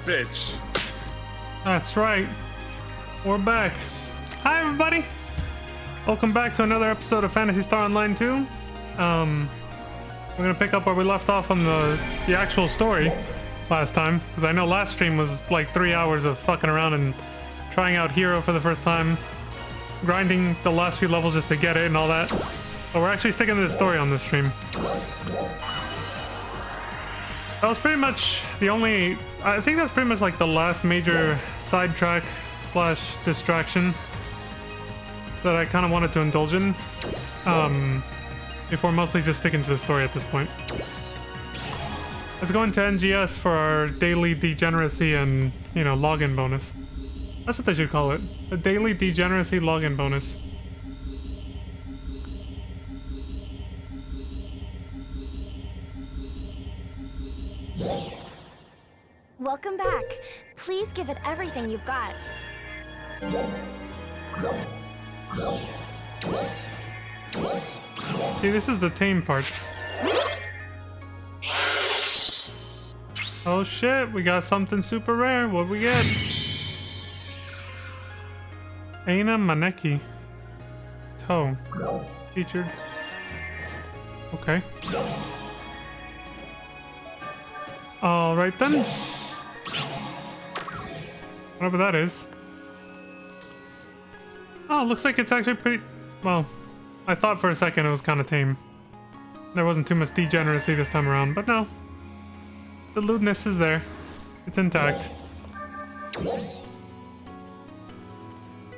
bitch. That's right. We're back. Hi, everybody. Welcome back to another episode of Phantasy Star Online 2. We're gonna pick up where we left off on the actual story last time, because I know last stream was like 3 hours of fucking around and trying out Hero for the first time, grinding the last few levels just to get it and all that. But we're actually sticking to the story on this stream. That was pretty much the only... I think that's pretty much like the last major sidetrack slash distraction that I kind of wanted to indulge in. Before mostly just sticking to the story at this point. Let's go into NGS for our daily degeneracy and, you know, login bonus. That's what they should call it. The daily degeneracy login bonus. Welcome back. Please give it everything you've got. See, this is the tame part. Oh shit, we got something super rare. What we get? Aina Maneki. Toe. Featured. Okay. Alright then. Whatever that is. Oh, looks like it's actually pretty... Well, I thought for a second it was kind of tame. There wasn't too much degeneracy this time around, but no. The lewdness is there. It's intact.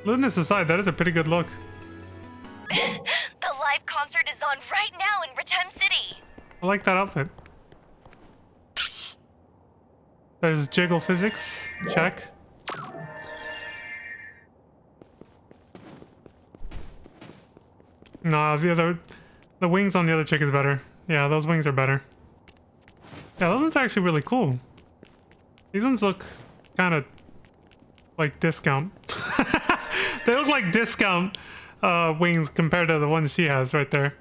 Lewdness aside, that is a pretty good look. The live concert is on right now in Retem City. I like that outfit. There's jiggle physics. Check. Nah, the wings on the other chick is better. Yeah, those wings are better. Yeah, those ones are actually really cool. These ones look kind of like discount. They look like discount wings compared to the ones she has right there.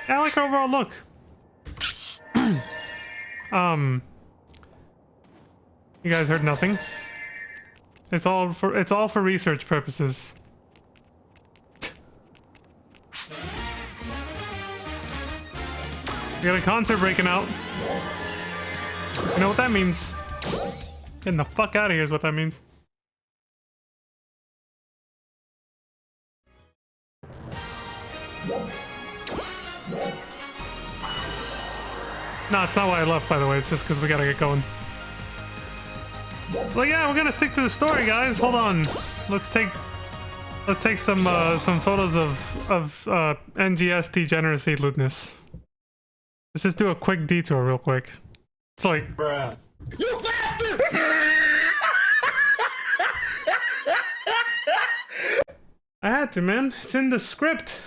Yeah, I like her overall look. You guys heard nothing. It's all for research purposes. We got a concert breaking out. You know what that means? Getting the fuck out of here is what that means. No, it's not why I left, by the way. It's just because we gotta get going. Well, yeah, we're gonna stick to the story, guys. Hold on. Let's take some photos of NGS degeneracy lewdness. Let's just do a quick detour real quick. It's like, bruh. You bastard! I had to, man. It's in the script.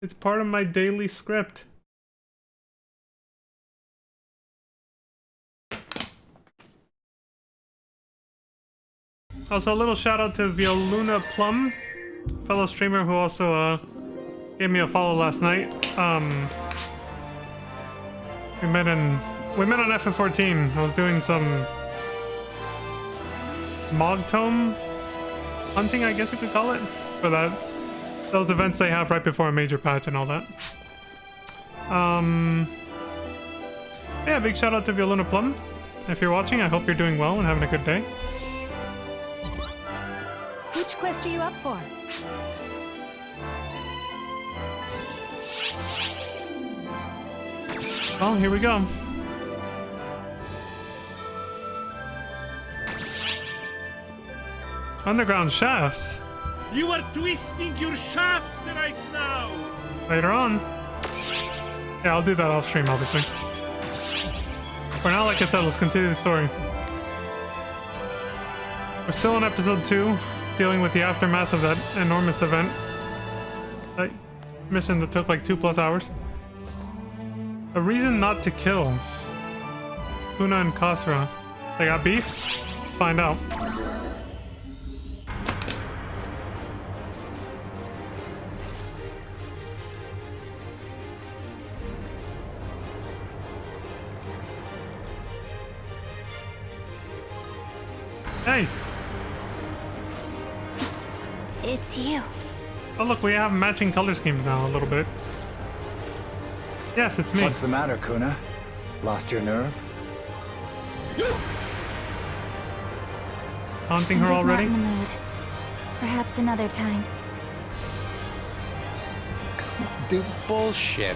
It's part of my daily script. Also, a little shout out to Violuna Plum, fellow streamer who also gave me a follow last night. We met on FF14. I was doing some Mogtome hunting, I guess you could call it, for those events they have right before a major patch and all that. Yeah, big shout out to Violuna Plum. If you're watching, I hope you're doing well and having a good day. Which quest are you up for? Oh, here we go. Underground shafts. You are twisting your shafts right now. Later on. Yeah, I'll do that off stream, obviously. For now, like I said, let's continue the story. We're still on episode 2, dealing with the aftermath of that enormous event. That mission that took like 2+ hours. A reason not to kill. Kuna and Kasra. They got beef? Let's find out. Hey. It's you. Oh, look, we have matching color schemes now a little bit. Yes, it's me. What's the matter, Kuna? Lost your nerve? Haunting I'm her just already? not in the mood. Perhaps another time. Do bullshit.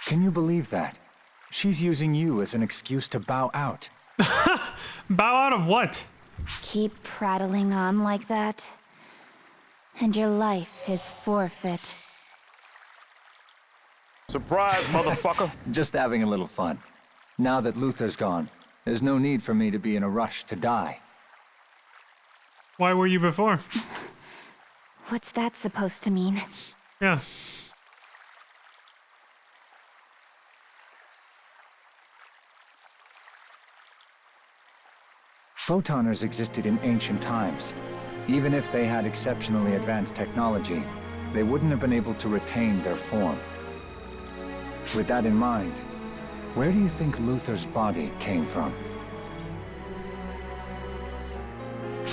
Can you believe that? She's using you as an excuse to bow out. Bow out of what? Keep prattling on like that, and your life is forfeit. Surprise, motherfucker. Just having a little fun. Now that Luther's gone, there's no need for me to be in a rush to die. Why were you before? What's that supposed to mean? Yeah. Photoners existed in ancient times. Even if they had exceptionally advanced technology, they wouldn't have been able to retain their form. With that in mind, where do you think Luther's body came from?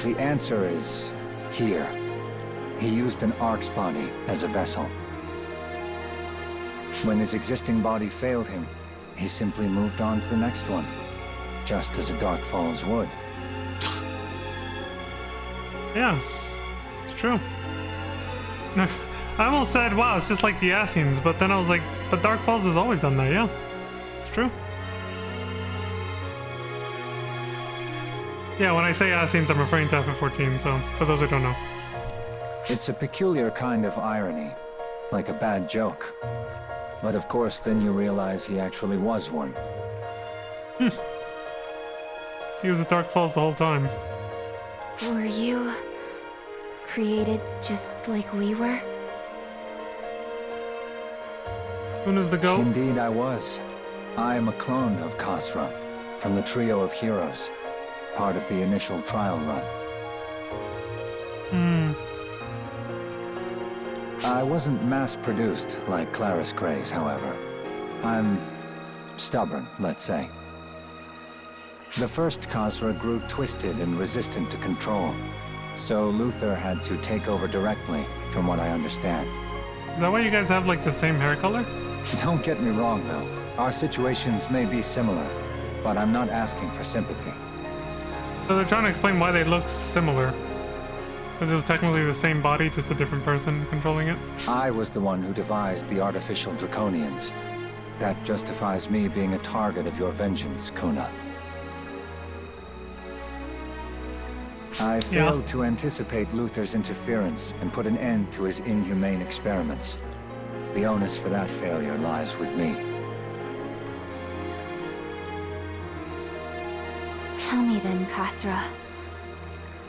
The answer is here. He used an Ark's body as a vessel. When his existing body failed him, he simply moved on to the next one, just as a Dark Falls would. Yeah. It's true. I almost said, wow, it's just like the Ascians, but then I was like, but Dark Falls has always done that, yeah. It's true. Yeah, when I say Ascians, I'm referring to FF14, so for those who don't know. It's a peculiar kind of irony, like a bad joke. But of course, then you realize he actually was one. He was at Dark Falls the whole time. Were you created just like we were? Kuna's the goat. Indeed I was. I am a clone of Khosra, from the trio of heroes, part of the initial trial run. I wasn't mass-produced like Claris Gray's, however. I'm stubborn, let's say. The first Khosra grew twisted and resistant to control, so Luther had to take over directly, from what I understand. Is that why you guys have like the same hair color? Don't get me wrong, though. Our situations may be similar, but I'm not asking for sympathy. So they're trying to explain why they look similar. Because it was technically the same body, just a different person controlling it. I was the one who devised the artificial draconians. That justifies me being a target of your vengeance, Kuna. I failed to anticipate Luther's interference and put an end to his inhumane experiments. The onus for that failure lies with me. Tell me then, Khosra.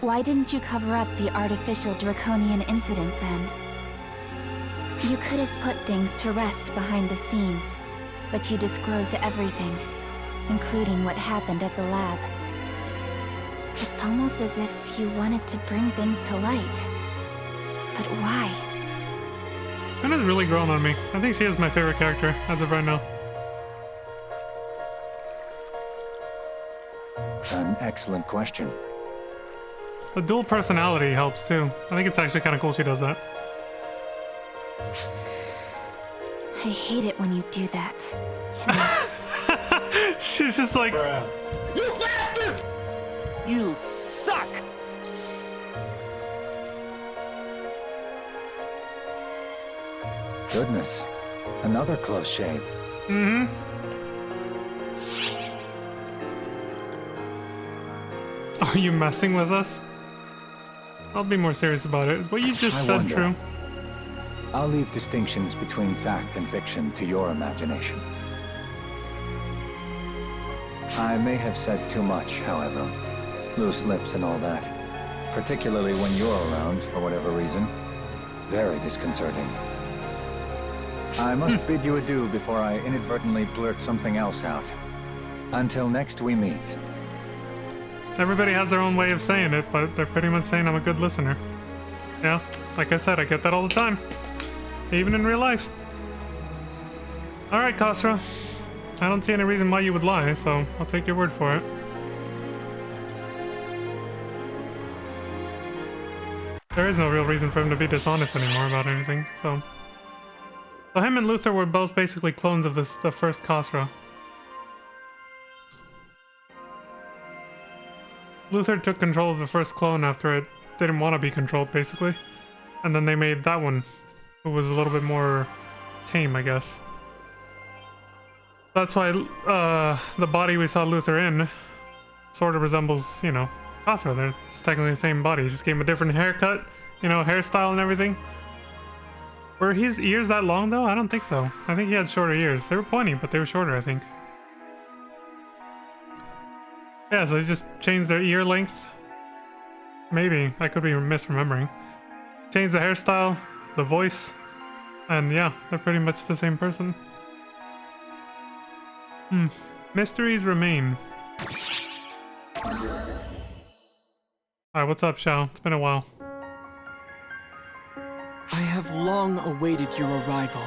Why didn't you cover up the artificial draconian incident then? You could have put things to rest behind the scenes, but you disclosed everything, including what happened at the lab. It's almost as if you wanted to bring things to light. But why? Kuna's really grown on me. I think she is my favorite character as of right now. An excellent question. The dual personality helps too. I think it's actually kind of cool she does that. I hate it when you do that. You know? She's just like, You bastard! You suck! Goodness. Another close shave. are you messing with us? I'll be more serious about it. Is what you just I said wonder. true? I'll leave distinctions between fact and fiction to your imagination. I may have said too much, however. Loose lips and all that. Particularly when you're around, for whatever reason. Very disconcerting. I must bid you adieu before I inadvertently blurt something else out. Until next we meet. Everybody has their own way of saying it, but they're pretty much saying I'm a good listener. Yeah, like I said, I get that all the time. Even in real life. Alright, Khosra. I don't see any reason why you would lie, so I'll take your word for it. There is no real reason for him to be dishonest anymore about anything, so... So him and Luther were both basically clones of the first Khosra. Luther took control of the first clone after it didn't want to be controlled, basically. And then they made that one, who was a little bit more tame, I guess. That's why the body we saw Luther in sort of resembles, you know, Khosra. They're it's technically the same body. He just gave him a different haircut, you know, hairstyle and everything. Were his ears that long, though? I don't think so. I think he had shorter ears. They were pointy, but they were shorter, I think. Yeah, so they just changed their ear length. Maybe. I could be misremembering. Changed the hairstyle, the voice, and yeah, they're pretty much the same person. Mysteries remain. Alright, what's up, Xiao? It's been a while. I have long awaited your arrival.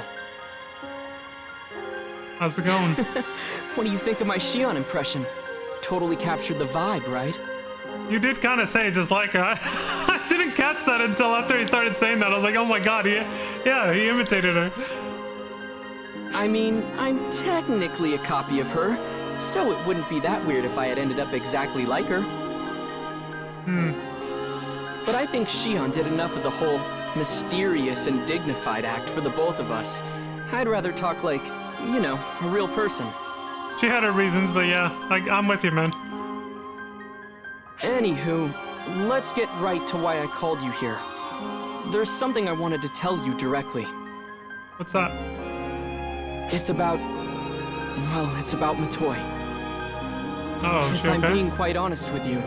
How's it going? What do you think of my Xion impression? Totally captured the vibe, right? You did kind of say just like her. I didn't catch that until after he started saying that. I was like, oh my god, he imitated her. I mean, I'm technically a copy of her, so it wouldn't be that weird if I had ended up exactly like her. But I think Xion did enough of the whole mysterious and dignified act for the both of us. I'd rather talk like, you know, a real person. She had her reasons, but yeah, I'm with you, man. Anywho, let's get right to why I called you here. There's something I wanted to tell you directly. What's that? It's about... well, it's about Matoi. Oh, If I'm being quite honest with you,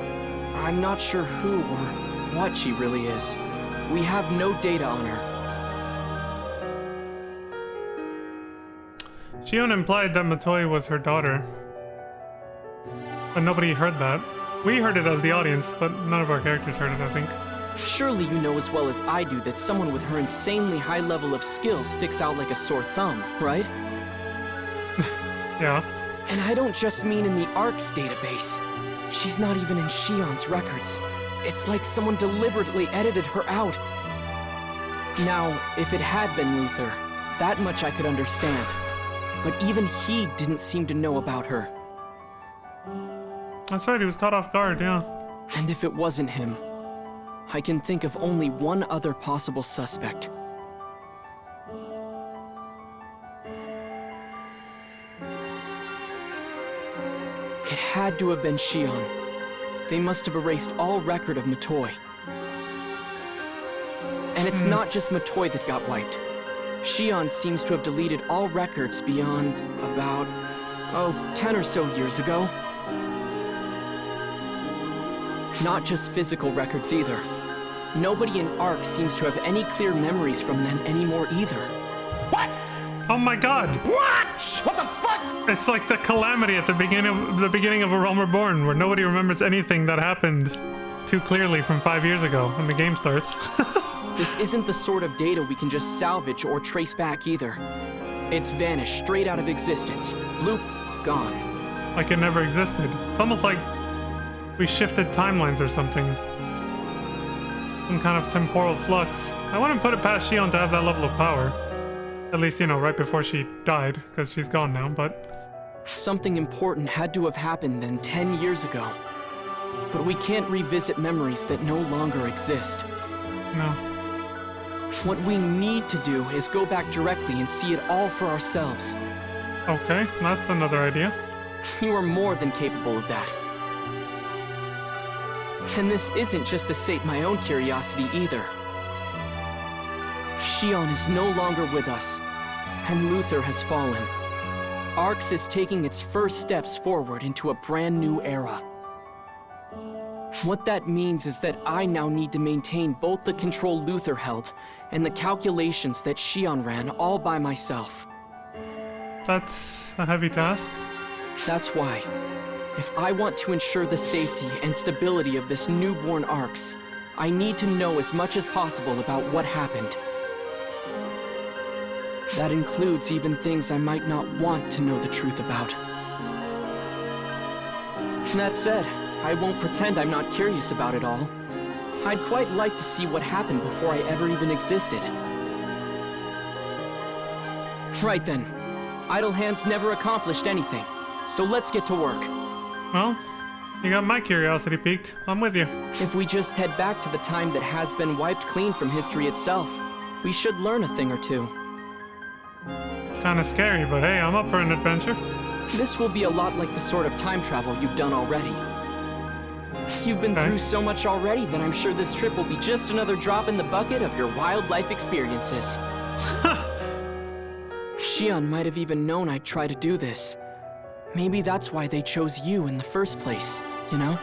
I'm not sure who or what she really is. We have no data on her. Xion implied that Matoi was her daughter. But nobody heard that. We heard it as the audience, but none of our characters heard it, I think. Surely you know as well as I do that someone with her insanely high level of skill sticks out like a sore thumb, right? Yeah. And I don't just mean in the ARC's database. She's not even in Xion's records. It's like someone deliberately edited her out. Now, if it had been Luther, that much I could understand. But even he didn't seem to know about her. That's right, he was caught off guard, yeah. And if it wasn't him, I can think of only one other possible suspect. It had to have been Xion. They must have erased all record of Matoi. And it's not just Matoi that got wiped. Xion seems to have deleted all records beyond about, 10 or so years ago. Not just physical records either. Nobody in ARC seems to have any clear memories from then anymore either. What? Oh my god! What? What the fuck? It's like the calamity at the beginning of A Realm Reborn, where nobody remembers anything that happened too clearly from 5 years ago when the game starts. This isn't the sort of data we can just salvage or trace back either. It's vanished straight out of existence. Loop, gone. Like it never existed. It's almost like we shifted timelines or something. Some kind of temporal flux. I wouldn't put it past Xion to have that level of power. At least, you know, right before she died, because she's gone now, but... Something important had to have happened then 10 years ago. But we can't revisit memories that no longer exist. No. What we need to do is go back directly and see it all for ourselves. Okay, that's another idea. You are more than capable of that. And this isn't just to sate my own curiosity either. Xion is no longer with us, and Luther has fallen. ARX is taking its first steps forward into a brand new era. What that means is that I now need to maintain both the control Luther held and the calculations that Xion ran all by myself. That's a heavy task. That's why, if I want to ensure the safety and stability of this newborn ARX, I need to know as much as possible about what happened. That includes even things I might not want to know the truth about. That said, I won't pretend I'm not curious about it all. I'd quite like to see what happened before I ever even existed. Right then. Idle hands never accomplished anything, so let's get to work. Well, you got my curiosity piqued. I'm with you. If we just head back to the time that has been wiped clean from history itself, we should learn a thing or two. Kinda scary, but hey, I'm up for an adventure. This will be a lot like the sort of time travel you've done already. You've been through so much already that I'm sure this trip will be just another drop in the bucket of your wildlife experiences. Shion might have even known I'd try to do this. Maybe that's why they chose you in the first place, you know?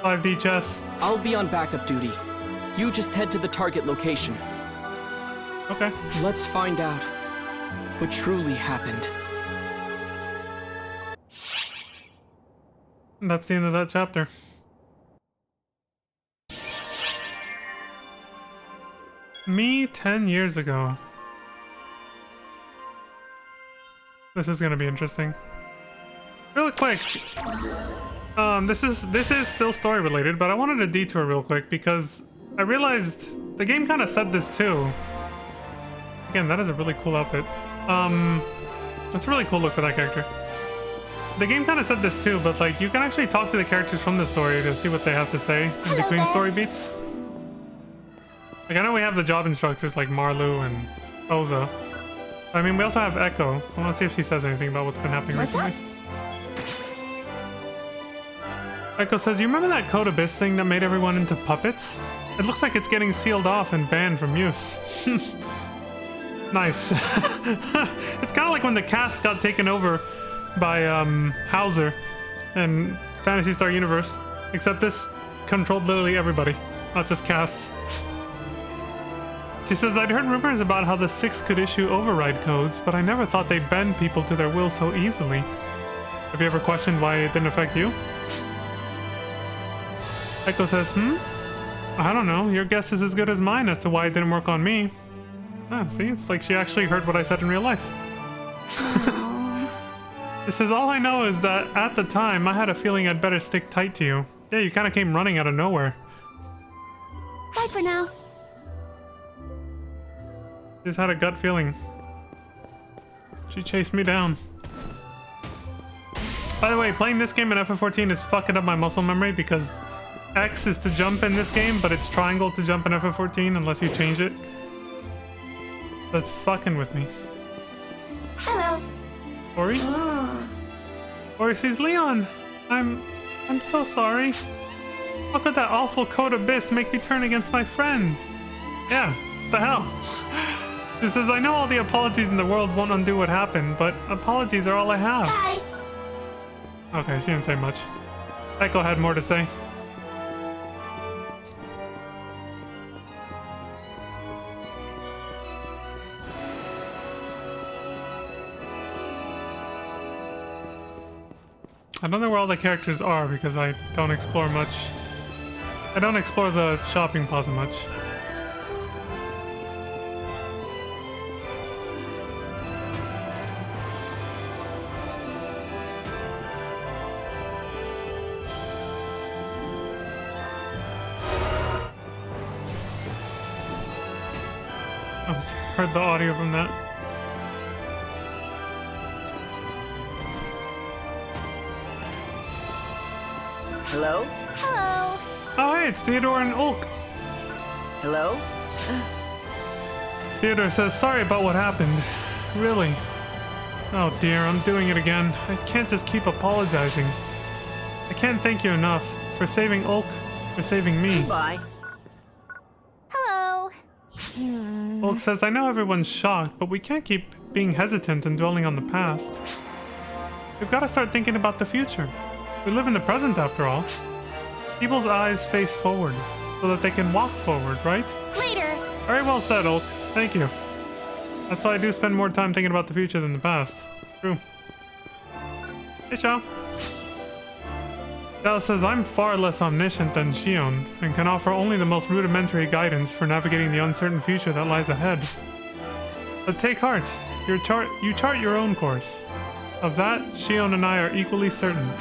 5D chess. I'll be on backup duty. You just head to the target location. Okay. Let's find out what truly happened. That's the end of that chapter. Me 10 years ago. This is gonna be interesting. Real quick. This is still story related, but I wanted to detour real quick because I realized the game kind of said this too. Again, that is a really cool outfit. That's a really cool look for that character. The game kind of said this too, but like you can actually talk to the characters from the story to see what they have to say in between story beats. Like I know we have the job instructors like Marlu and Oza. I mean, we also have Echo. I want to see if she says anything about what's been happening recently. Echo says, you remember that Code Abyss thing that made everyone into puppets? It looks like it's getting sealed off and banned from use. Nice. It's kind of like when the cast got taken over by Hauser in Phantasy Star Universe. Except this controlled literally everybody, not just casts. She says, I'd heard rumors about how the Six could issue override codes, but I never thought they'd bend people to their will so easily. Have you ever questioned why it didn't affect you? Echo says, I don't know. Your guess is as good as mine as to why it didn't work on me. Ah, see, it's like she actually heard what I said in real life. She says, all I know is that at the time, I had a feeling I'd better stick tight to you. Yeah, you kind of came running out of nowhere. Bye for now. Just had a gut feeling. She chased me down. By the way, playing this game in FF14 is fucking up my muscle memory because X is to jump in this game, but it's triangle to jump in FF14 unless you change it. That's fucking with me. Hello. Ori? Ori says, Leon, I'm so sorry. How could that awful Code Abyss make me turn against my friend? Yeah, what the hell? She says, I know all the apologies in the world won't undo what happened, but apologies are all I have. Bye. Okay, she didn't say much. Echo had more to say. I don't know where all the characters are because I don't explore much. I don't explore the shopping plaza much. I heard the audio from that. Hello? Hello. Oh hey, it's Theodore and Ulk. Hello? Theodore says, sorry about what happened. Really. Oh dear, I'm doing it again. I can't just keep apologizing. I can't thank you enough for saving Ulk, for saving me. Bye. Hello. Ulk says, I know everyone's shocked, but we can't keep being hesitant and dwelling on the past. We've got to start thinking about the future. We live in the present after all. People's eyes face forward, so that they can walk forward, right? Later. Very well said, Ulk. Thank you. That's why I do spend more time thinking about the future than the past. True. Hey, Xiao. Xiao says, I'm far less omniscient than Shion, and can offer only the most rudimentary guidance for navigating the uncertain future that lies ahead. But take heart. You chart your own course. Of that, Shion and I are equally certain. Well,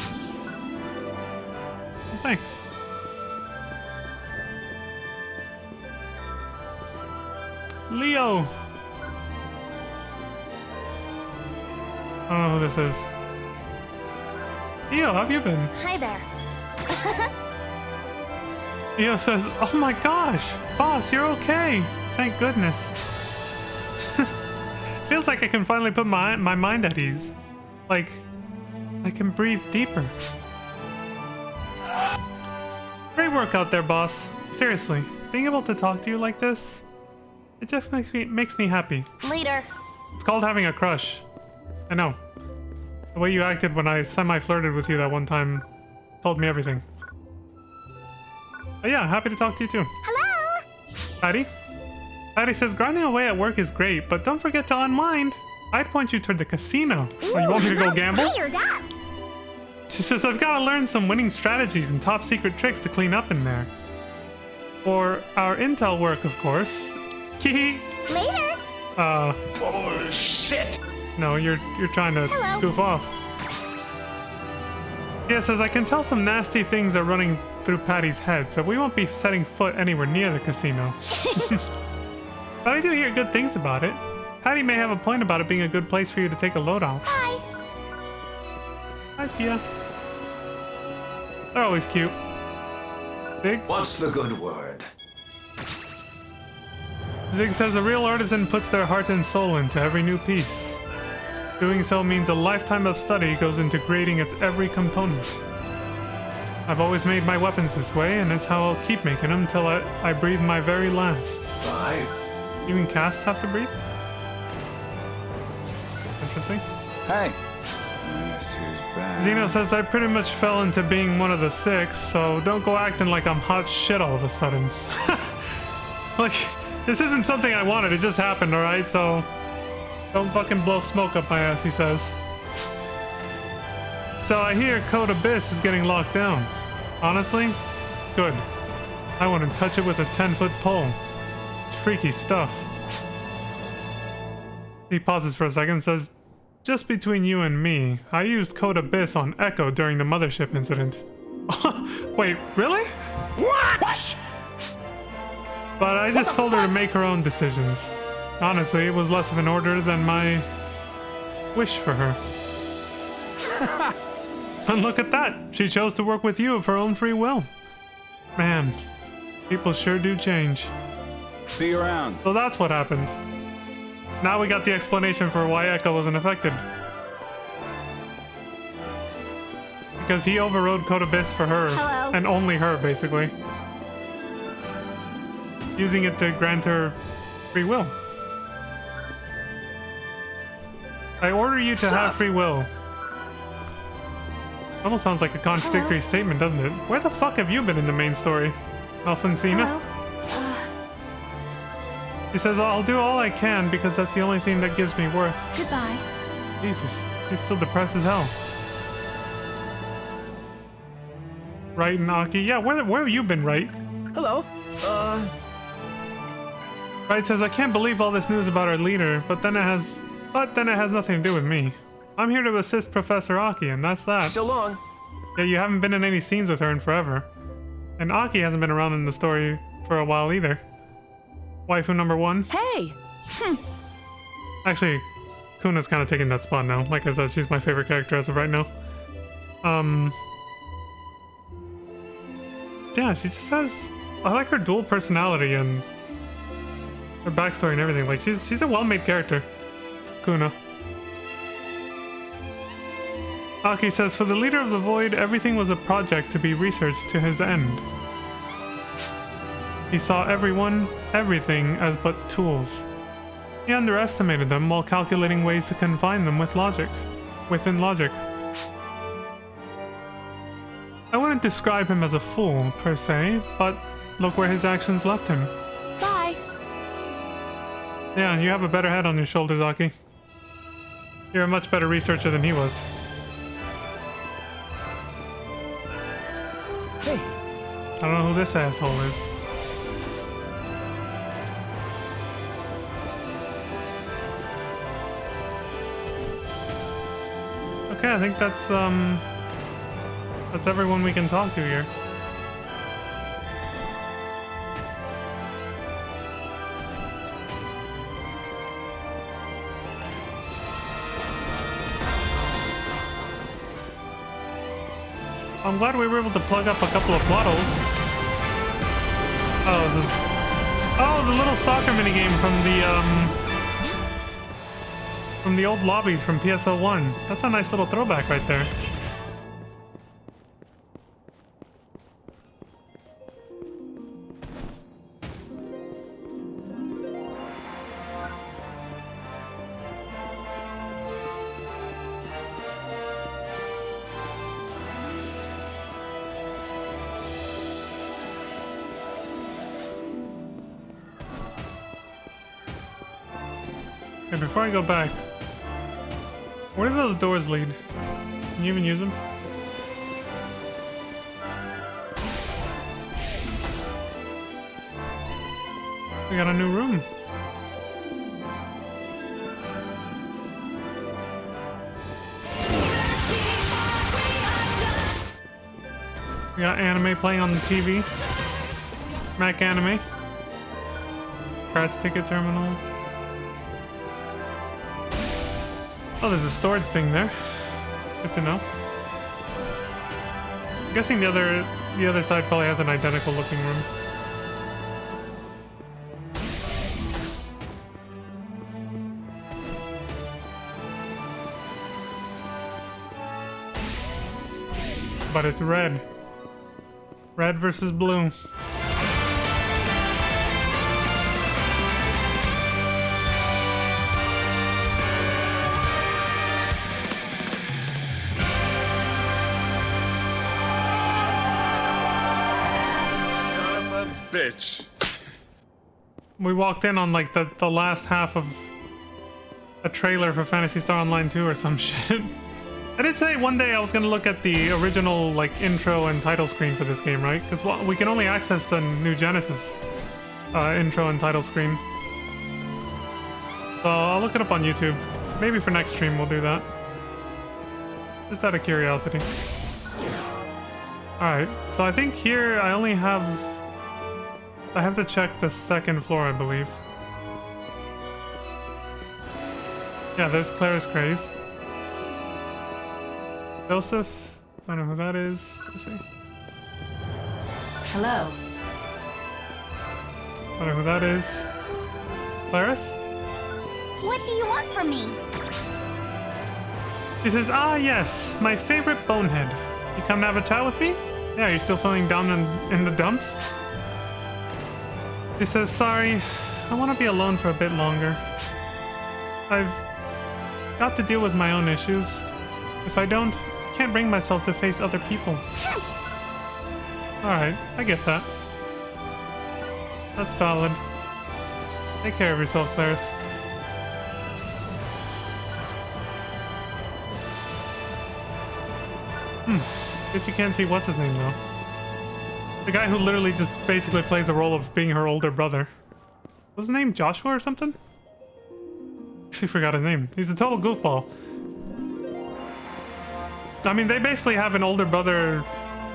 thanks. Leo! I don't know who this is. Leo, how have you been? Hi there. Leo says, oh my gosh, boss, you're okay. Thank goodness. Feels like I can finally put my mind at ease. Like, I can breathe deeper. Great work out there, boss. Seriously, being able to talk to you like this, it just makes me happy. Later. It's called having a crush. I know. The way you acted when I semi-flirted with you that one time told me everything. But yeah, happy to talk to you too. Hello. Patty? Patty says grinding away at work is great, but don't forget to unwind. I'd point you toward the casino. Oh, you want me to go gamble? Fired up. She says I've got to learn some winning strategies and top secret tricks to clean up in there. For our intel work, of course. Kee. Later. Bullshit! No, you're trying to goof off. Yeah, says I can tell some nasty things are running through Patty's head, so we won't be setting foot anywhere near the casino. But I do hear good things about it. Patty may have a point about it being a good place for you to take a load off. Bye. Hi, Tia. They're always cute. Zig? What's the good word? Zig says a real artisan puts their heart and soul into every new piece. Doing so means a lifetime of study goes into grading its every component. I've always made my weapons this way, and it's how I'll keep making them till I breathe my very last. Bye. Even casts have to breathe? Interesting. Hey. This is bad. Zeno says I pretty much fell into being one of the 6, so don't go acting like I'm hot shit all of a sudden. Like, this isn't something I wanted, it just happened, alright? So, don't fucking blow smoke up my ass, he says. So I hear Code Abyss is getting locked down. Honestly? Good. I wouldn't touch it with a 10-foot pole. It's freaky stuff. He pauses for a second and says, just between you and me, I used Code Abyss on Echo during the Mothership incident. Wait, really? What? But I just told her to make her own decisions. Honestly, it was less of an order than my wish for her. And look at that! She chose to work with you of her own free will. Man, people sure do change. See you around. So that's what happened. Now we got the explanation for why Echo wasn't affected. Because he overrode Code Abyss for her. Hello. And only her, basically. Using it to grant her free will. I order you to have free will. Almost sounds like a contradictory statement, doesn't it? Where the fuck have you been in the main story? Alfonsina? He says, I'll do all I can because that's the only thing that gives me worth. Goodbye. Jesus, she's still depressed as hell. Right, and Aki? Yeah, where have you been, Right? Hello. Right says, I can't believe all this news about our leader, but then it has nothing to do with me. I'm here to assist Professor Aki, and that's that. So long. Yeah, you haven't been in any scenes with her in forever. And Aki hasn't been around in the story for a while either. Waifu number 1. Hey. Actually, Kuna's kind of taking that spot now. Like I said, she's my favorite character as of right now. Yeah, she just has... I like her dual personality and her backstory and everything. Like, she's a well-made character. Kuna. Aki says, for the leader of the Void, everything was a project to be researched to his end. He saw everyone, everything as but tools. He underestimated them while calculating ways to confine them with logic. Within logic. I wouldn't describe him as a fool, per se, but look where his actions left him. Bye. Yeah, you have a better head on your shoulders, Aki. You're a much better researcher than he was. Hey. I don't know who this asshole is. Okay, I think that's everyone we can talk to here. I'm glad we were able to plug up a couple of bottles. Oh, this is... Oh, the little soccer minigame from the old lobbies from PSO1. That's a nice little throwback right there. Okay, before I go back, where do those doors lead? Can you even use them? We got a new room. We got anime playing on the TV. Mac Anime. Kratz ticket terminal. Oh, there's a storage thing there. Good to know. I'm guessing the other side probably has an identical looking room. But it's red. Red versus blue. Bitch. We walked in on like the last half of a trailer for Phantasy Star Online 2 or some shit. I did say one day I was gonna look at the original like intro and title screen for this game, right? Because we can only access the new Genesis intro and title screen. So I'll look it up on YouTube. Maybe for next stream we'll do that. Just out of curiosity. Alright, so I think here I only have... I have to check the second floor, I believe. Yeah, there's Claire's Craze. Joseph? I don't know who that is. Let's see. Hello. I don't know who that is. Claris? What do you want from me? She says, ah yes, my favorite bonehead. You come to have a chat with me? Yeah, you're still feeling down in the dumps? She says, sorry, I want to be alone for a bit longer. I've got to deal with my own issues. If I don't, I can't bring myself to face other people. Alright, I get that. That's valid. Take care of yourself, Claris. Guess you can't see what's his name though. The guy who literally just basically plays the role of being her older brother. What's his name? Joshua or something? Actually forgot his name. He's a total goofball. I mean, they basically have an older brother,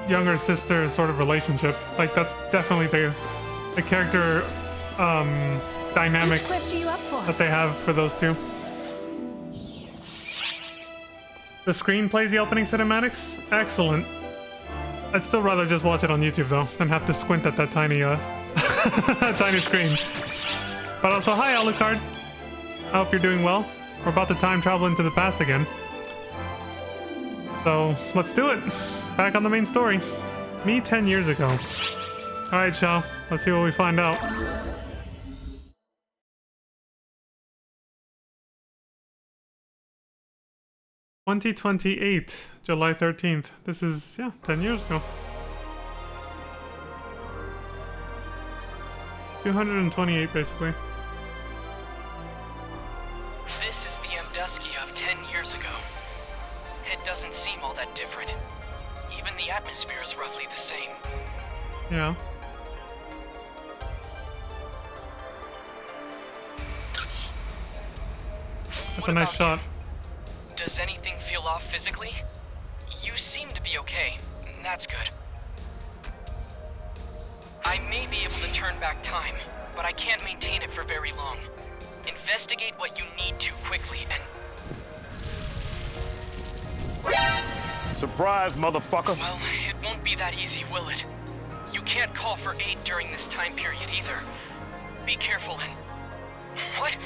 younger sister sort of relationship. Like, that's definitely the character dynamic Which quest are you up for? that they have for those two. The screen plays the opening cinematics? Excellent. I'd still rather just watch it on YouTube though, than have to squint at that tiny tiny screen. But also, hi Alucard. I hope you're doing well. We're about to time travel into the past again. So, let's do it. Back on the main story. Me 10 years ago. Alright, Shao. Let's see what we find out. (2028) July 13th. This is, yeah, 10 years ago. 228, basically. This is the Amdusky of 10 years ago. It doesn't seem all that different. Even the atmosphere is roughly the same. Yeah. That's a nice shot. Does anything feel feel off physically? You seem to be okay. That's good. I may be able to turn back time, but I can't maintain it for very long. Investigate what you need to quickly and... Surprise, motherfucker. Well, it won't be that easy, will it? You can't call for aid during this time period either. Be careful and... What?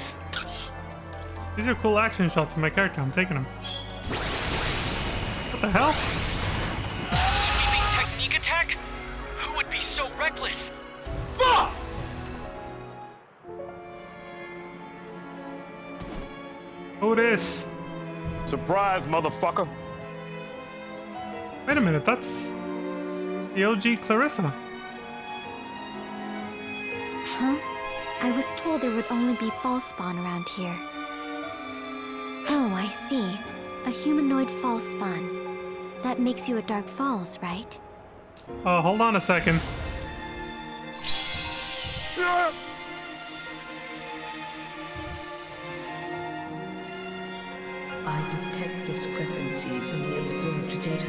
These are cool action shots of my character. I'm taking them. What the hell? Sweeping technique attack? Who would be so reckless? Fuck! Who this? Surprise, motherfucker. Wait a minute, that's the OG Clarissa. Huh? I was told there would only be false spawn around here. Oh, I see. A humanoid false spawn. That makes you a Dark Falls, right? Hold on a second. I detect discrepancies in the observed data.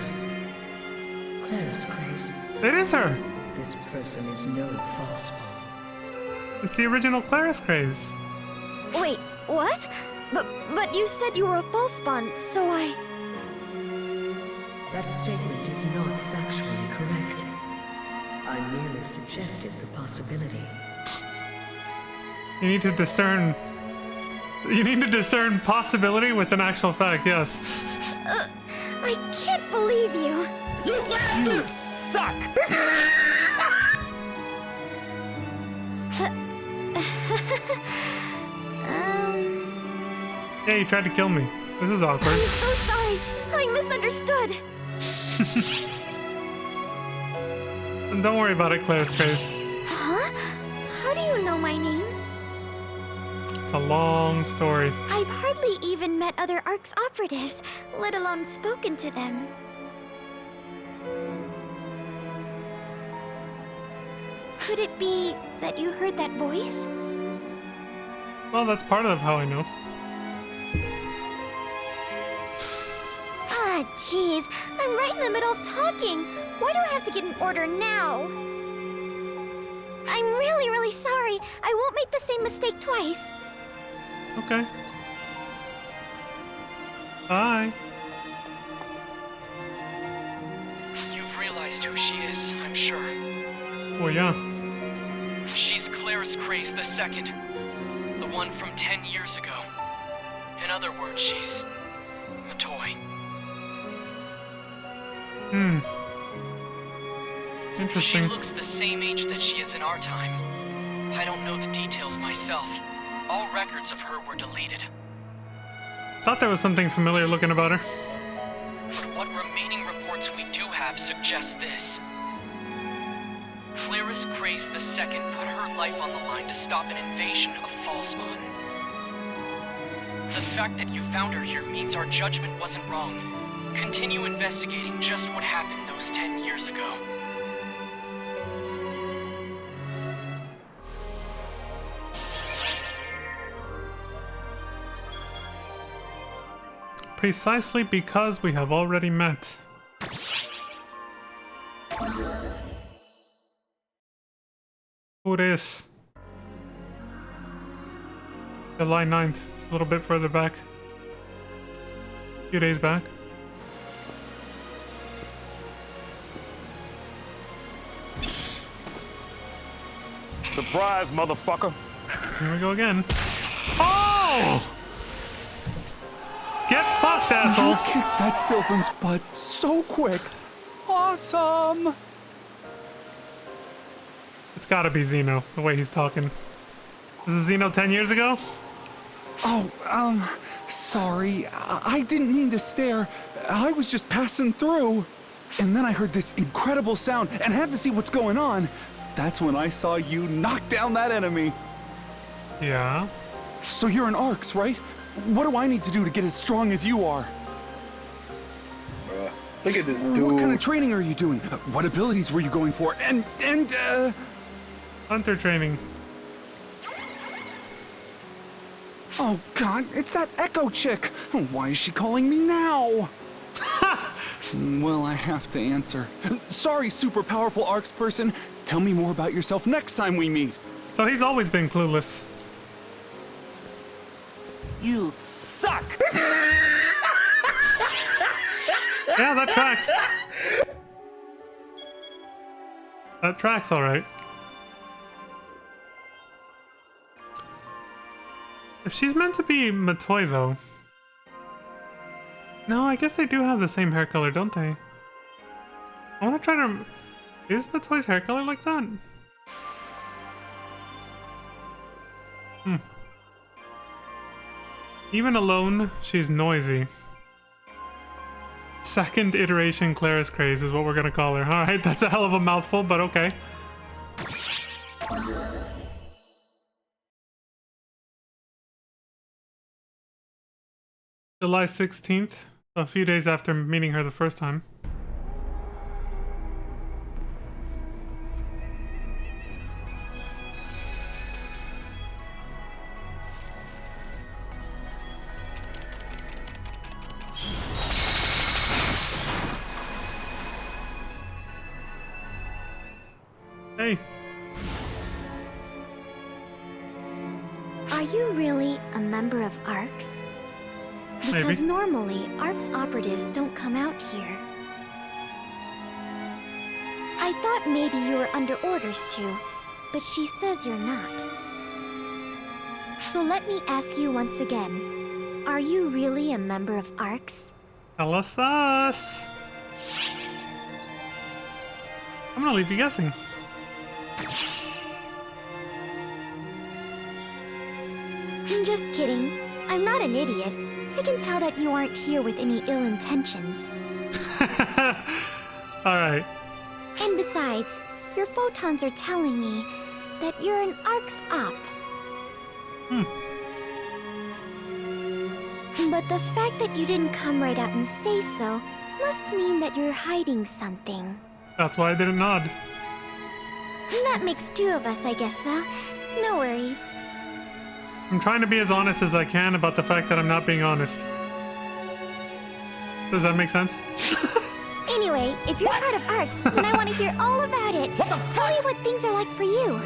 Claris Craze, It is her. this person is no false spawn. It's the original Claris Craze. Wait, what? But you said you were a false spawn, so I... That statement is not factually correct. I merely suggested the possibility. You need to discern. You need to discern possibility with an actual fact. Yes. I can't believe you. You suck! Yeah, you tried to kill me. This is awkward. I'm so sorry. I misunderstood. And don't worry about it, Claris Craze. Huh? How do you know my name? It's a long story. I've hardly even met other ARC's operatives, let alone spoken to them. Could it be that you heard that voice? Well, that's part of how I know. Ah, jeez. I'm right in the middle of talking. Why do I have to get an order now? I'm really, really sorry. I won't make the same mistake twice. Okay. Bye. You've realized who she is, I'm sure. Oh, yeah. She's Claris Craze II. The one from 10 years ago. In other words, she's... a toy. Interesting. She looks the same age that she is in our time. I don't know the details myself. All records of her were deleted. Thought there was something familiar looking about her. What remaining reports we do have suggest this. Claris Craze II put her life on the line to stop an invasion of Falspawn. The fact that you found her here means our judgment wasn't wrong. Continue investigating just what happened those 10 years ago. Precisely because we have already met. Who it is? July 9th. It's a little bit further back. A few days back. Surprise, motherfucker. Here we go again. Oh! Get fucked, asshole! You kicked that Sylvan's butt so quick. Awesome! It's gotta be Xeno, the way he's talking. This is Xeno 10 years ago? Oh, sorry. I didn't mean to stare. I was just passing through. And then I heard this incredible sound and had to see what's going on. That's when I saw you knock down that enemy. Yeah. So you're an ARCS, right? What do I need to do to get as strong as you are? Look at this dude. What kind of training are you doing? What abilities were you going for? And Hunter training. Oh god, it's that Echo chick! Why is she calling me now? Well, I have to answer. Sorry, super powerful ARCS person. Tell me more about yourself next time we meet. So he's always been clueless. You suck! Yeah, that tracks. That tracks all right. If she's meant to be Matoi, though. No, I guess they do have the same hair color, don't they? I want to try to... Is Matoi's hair color like that? Hmm. Even alone, she's noisy. Second iteration Claris Craze is what we're gonna call her. Alright, that's a hell of a mouthful, but okay. July 16th, a few days after meeting her the first time. Hey. Are you really a member of ARCS? Because Maybe. normally, ARCS operatives don't come out here. I thought maybe you were under orders to, but she says you're not. So let me ask you once again. Are you really a member of ARCS? Tell us us. I'm gonna leave you guessing. Just kidding. I'm not an idiot. I can tell that you aren't here with any ill intentions. Alright. And besides, your photons are telling me that you're an ARCS op. But the fact that you didn't come right out and say so must mean that you're hiding something. That's why I didn't nod. That makes two of us, I guess, though. No worries. I'm trying to be as honest as I can about the fact that I'm not being honest. Does that make sense? Anyway, if you're part of ARCS, then I want to hear all about it. Tell me what things are like for you.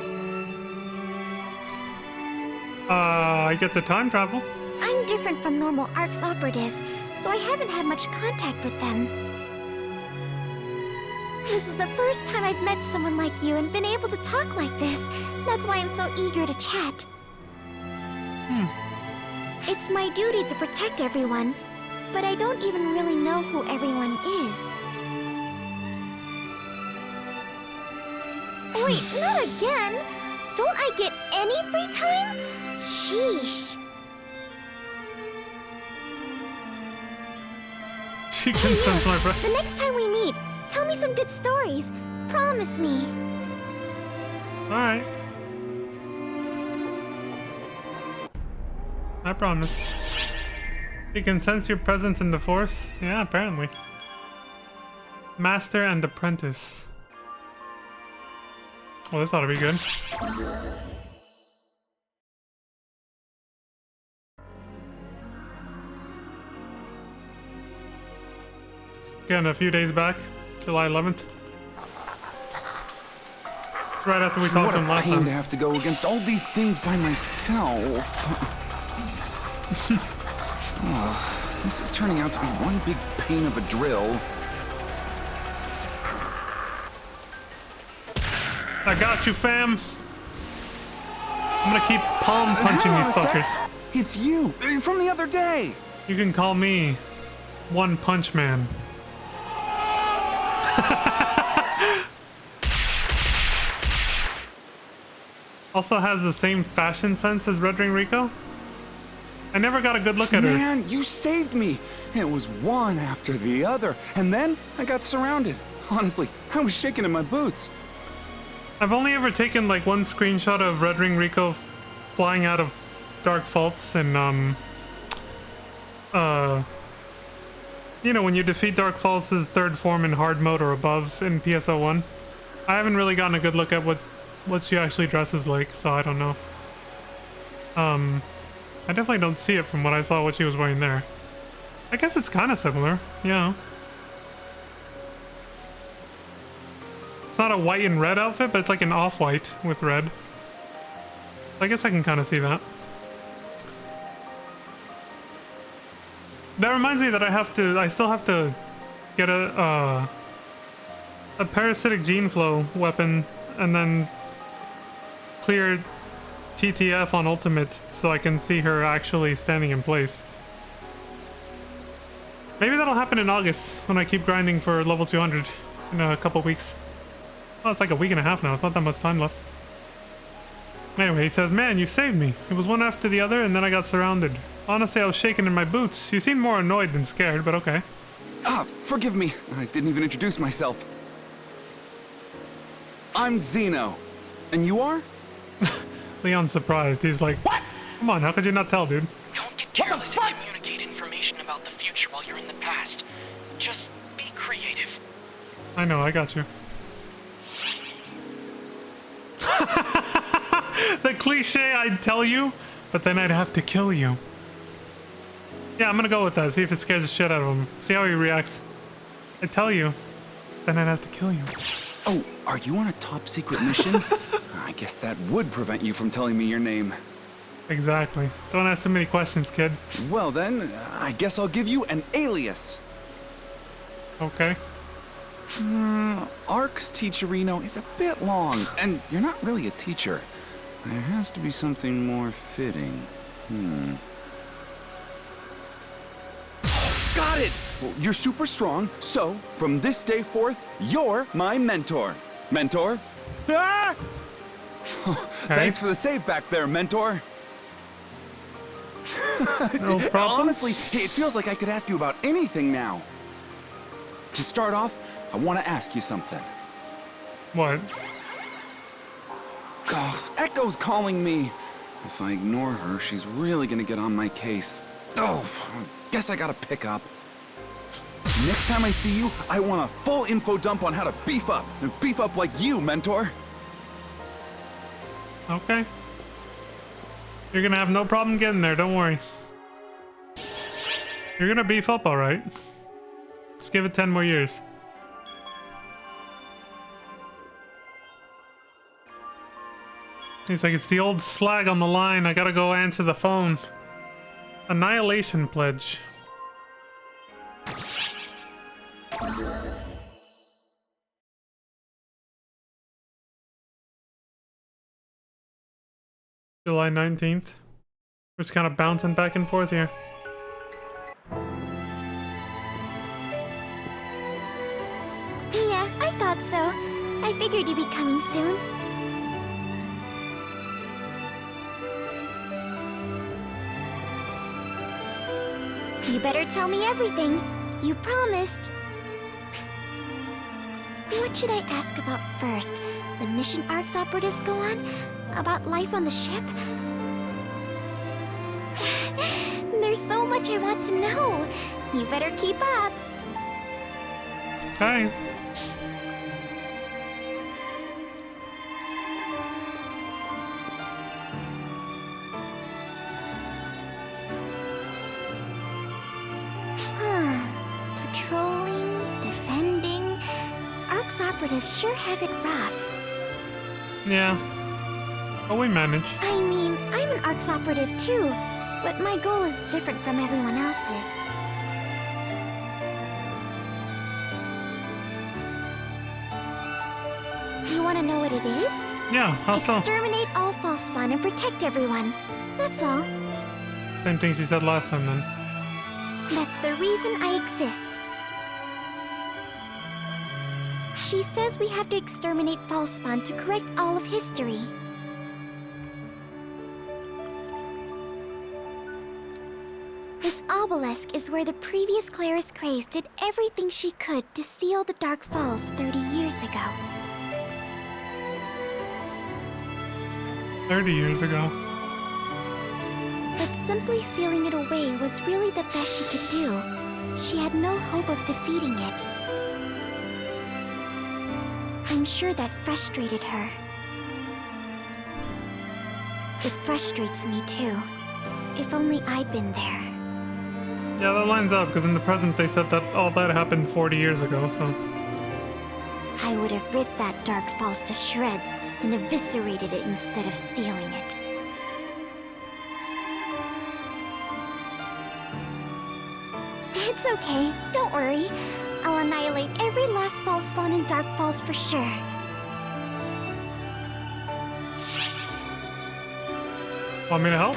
I get the time travel. I'm different from normal ARCS operatives, so I haven't had much contact with them. This is the first time I've met someone like you and been able to talk like this. That's why I'm so eager to chat. It's my duty to protect everyone, but I don't even really know who everyone is. Wait, not again! Don't I get any free time? Sheesh. She can sense my breath. The next time we meet, tell me some good stories. Promise me. Alright. I promise. You can sense your presence in the Force? Yeah, apparently. Master and Apprentice. Well, this ought to be good. Again, a few days back, July 11th. Right after we talked to him last What a pain time. to have to go against all these things by myself. Oh, this is turning out to be one big pain of a drill. I got you, fam. I'm gonna keep palm punching these fuckers. It's you, from the other day. You can call me One Punch Man. Also has the same fashion sense as Red Ring Rico. I never got a good look at her. Man, you saved me. It was one after the other, and then I got surrounded. Honestly, I was shaking in my boots. I've only ever taken like one screenshot of Red Ring Rico flying out of Dark Faults and you know, when you defeat Dark Faults' third form in hard mode or above in PSO1. I haven't really gotten a good look at what she actually dresses like, so I don't know. I definitely don't see it from what I saw what she was wearing there. I guess it's kind of similar, yeah. It's not a white and red outfit, but it's like an off-white with red. I guess I can kind of see that. That reminds me that I still have to get a parasitic gene flow weapon and then clear TTF on ultimate so I can see her actually standing in place. Maybe that'll happen in August when I keep grinding for level 200 in a couple weeks. Oh, it's like a week and a half now. It's not that much time left. Anyway, he says, man, you saved me. It was one after the other and then I got surrounded. Honestly, I was shaking in my boots. You seemed more annoyed than scared, but okay. Ah, forgive me. I didn't even introduce myself. I'm Zeno. And you are? Leon's surprised. He's like, what? Come on, how could you not tell, dude? Don't get careless and communicate information about the future while you're in the past. Just be creative. I know, I got you. The cliche, I'd tell you, but then I'd have to kill you. Yeah, I'm gonna go with that. See if it scares the shit out of him. See how he reacts. I tell you, then I'd have to kill you. Oh, are you on a top secret mission? I guess that would prevent you from telling me your name. Exactly. Don't ask too many questions, kid. Well then, I guess I'll give you an alias. Okay. Ark's teacherino is a bit long, and you're not really a teacher. There has to be something more fitting. Got it! Well, you're super strong, so from this day forth, you're my mentor. Mentor? Ah! Thanks for the save back there, mentor. No problem. Honestly, it feels like I could ask you about anything now. To start off, I want to ask you something. What? Oh, Echo's calling me. If I ignore her, she's really gonna get on my case. Oh, guess I gotta pick up. Next time I see you, I want a full info dump on how to beef up. And beef up like you, mentor. Okay. You're gonna have no problem getting there, don't worry. You're gonna beef up alright. Just give it 10 more years. He's like, it's the old slag on the line. I gotta go answer the phone. Annihilation pledge. July 19th. We're just kind of bouncing back and forth here. Yeah, I thought so. I figured you'd be coming soon. You better tell me everything. You promised. What should I ask about first? The mission Ark's operatives go on? About life on the ship? There's so much I want to know. You better keep up. Okay. Patrolling, defending. Ark's operatives sure have it rough. Yeah. But we manage. I mean, I'm an Ark's operative too, but my goal is different from everyone else's. You want to know what it is? Yeah, how so? Exterminate all Falspawn and protect everyone. That's all. Same thing she said last time then. That's the reason I exist. She says we have to exterminate Falspawn to correct all of history. This obelisk is where the previous Claris Craze did everything she could to seal the Dark Falls 30 years ago. 30 years ago. But simply sealing it away was really the best she could do. She had no hope of defeating it. I'm sure that frustrated her. It frustrates me too. If only I'd been there. Yeah, that lines up, because in the present they said that all that happened 40 years ago, so... I would have ripped that dark false to shreds and eviscerated it instead of sealing it. It's okay, don't worry. I'll annihilate every last false spawn in Dark Falls for sure. Want me to help?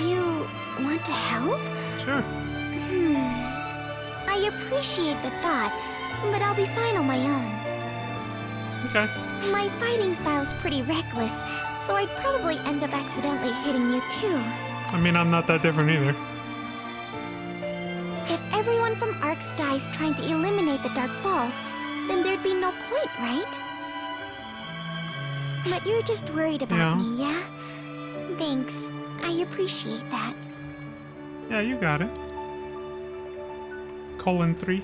You want to help? Sure. I appreciate the thought, but I'll be fine on my own. Okay. My fighting style's pretty reckless, so I'd probably end up accidentally hitting you too. I mean, I'm not that different either. If everyone from Arcs dies trying to eliminate the Dark Falls, then there'd be no point, right? But you're just worried about me, yeah? Thanks. I appreciate that. Yeah, you got it. :3.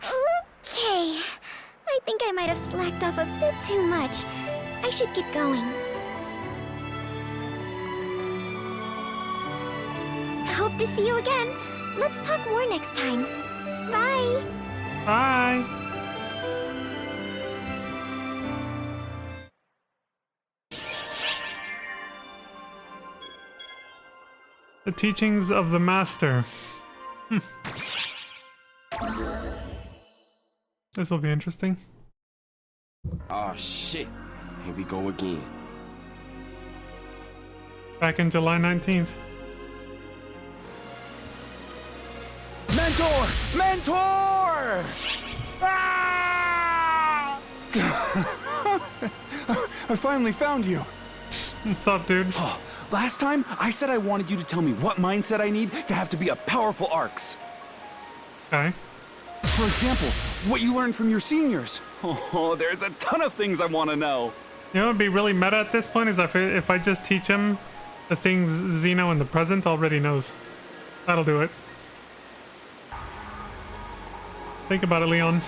Okay. I think I might have slacked off a bit too much. I should get going. Hope to see you again. Let's talk more next time. Bye! Bye! The teachings of the Master. This will be interesting. Oh shit. Here we go again. Back in July 19th. Mentor! Mentor! Ah! I finally found you. What's up, dude? Oh, last time, I said I wanted you to tell me what mindset I need to have to be a powerful Arcs. Okay. For example, what you learned from your seniors. Oh, there's a ton of things I want to know. You know what would be really meta at this point is if I just teach him the things Xeno in the present already knows. That'll do it. Think about it, Leon.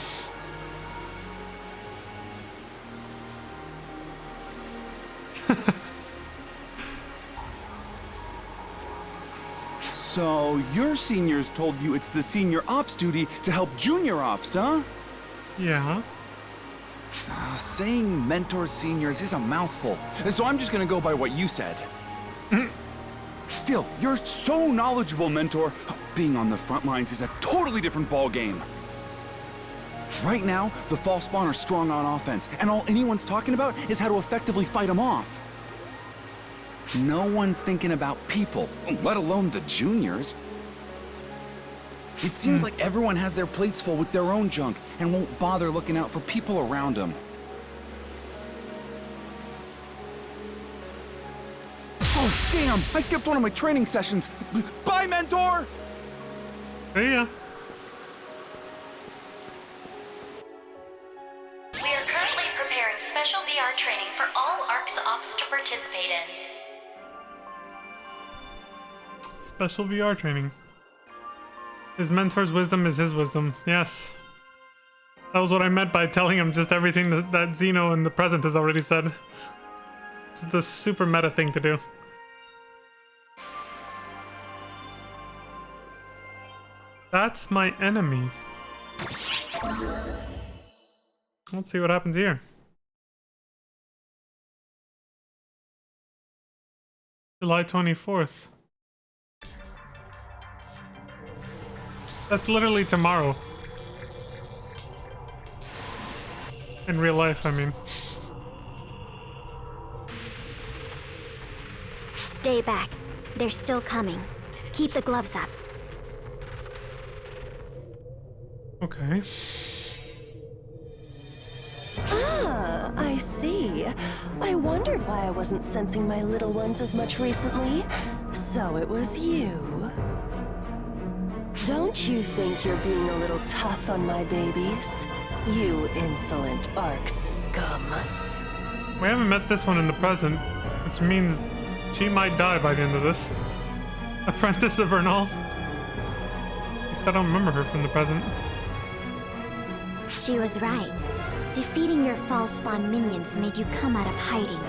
So, your seniors told you it's the senior ops duty to help junior ops, huh? Yeah. Saying mentor seniors is a mouthful, so I'm just gonna go by what you said. Still, you're so knowledgeable, Mentor. Being on the front lines is a totally different ballgame. Right now, the false spawn are strong on offense, and all anyone's talking about is how to effectively fight them off. No one's thinking about people, let alone the juniors. It seems like everyone has their plates full with their own junk and won't bother looking out for people around them. Oh, damn! I skipped one of my training sessions. Bye, Mentor! See ya. We are currently preparing special VR training for all ARCS ops to participate in. Special VR training. His mentor's wisdom is his wisdom. Yes. That was what I meant by telling him just everything that Xeno in the present has already said. It's the super meta thing to do. That's my enemy. Let's see what happens here. July 24th. That's literally tomorrow. In real life, I mean. Stay back. They're still coming. Keep the gloves up. Okay. Ah, I see. I wondered why I wasn't sensing my little ones as much recently. So it was you. Don't you think you're being a little tough on my babies? You insolent Arc scum. We haven't met this one in the present, which means she might die by the end of this. Apprentice of Vernal. At least I don't remember her from the present. She was right. Defeating your false spawn minions made you come out of hiding.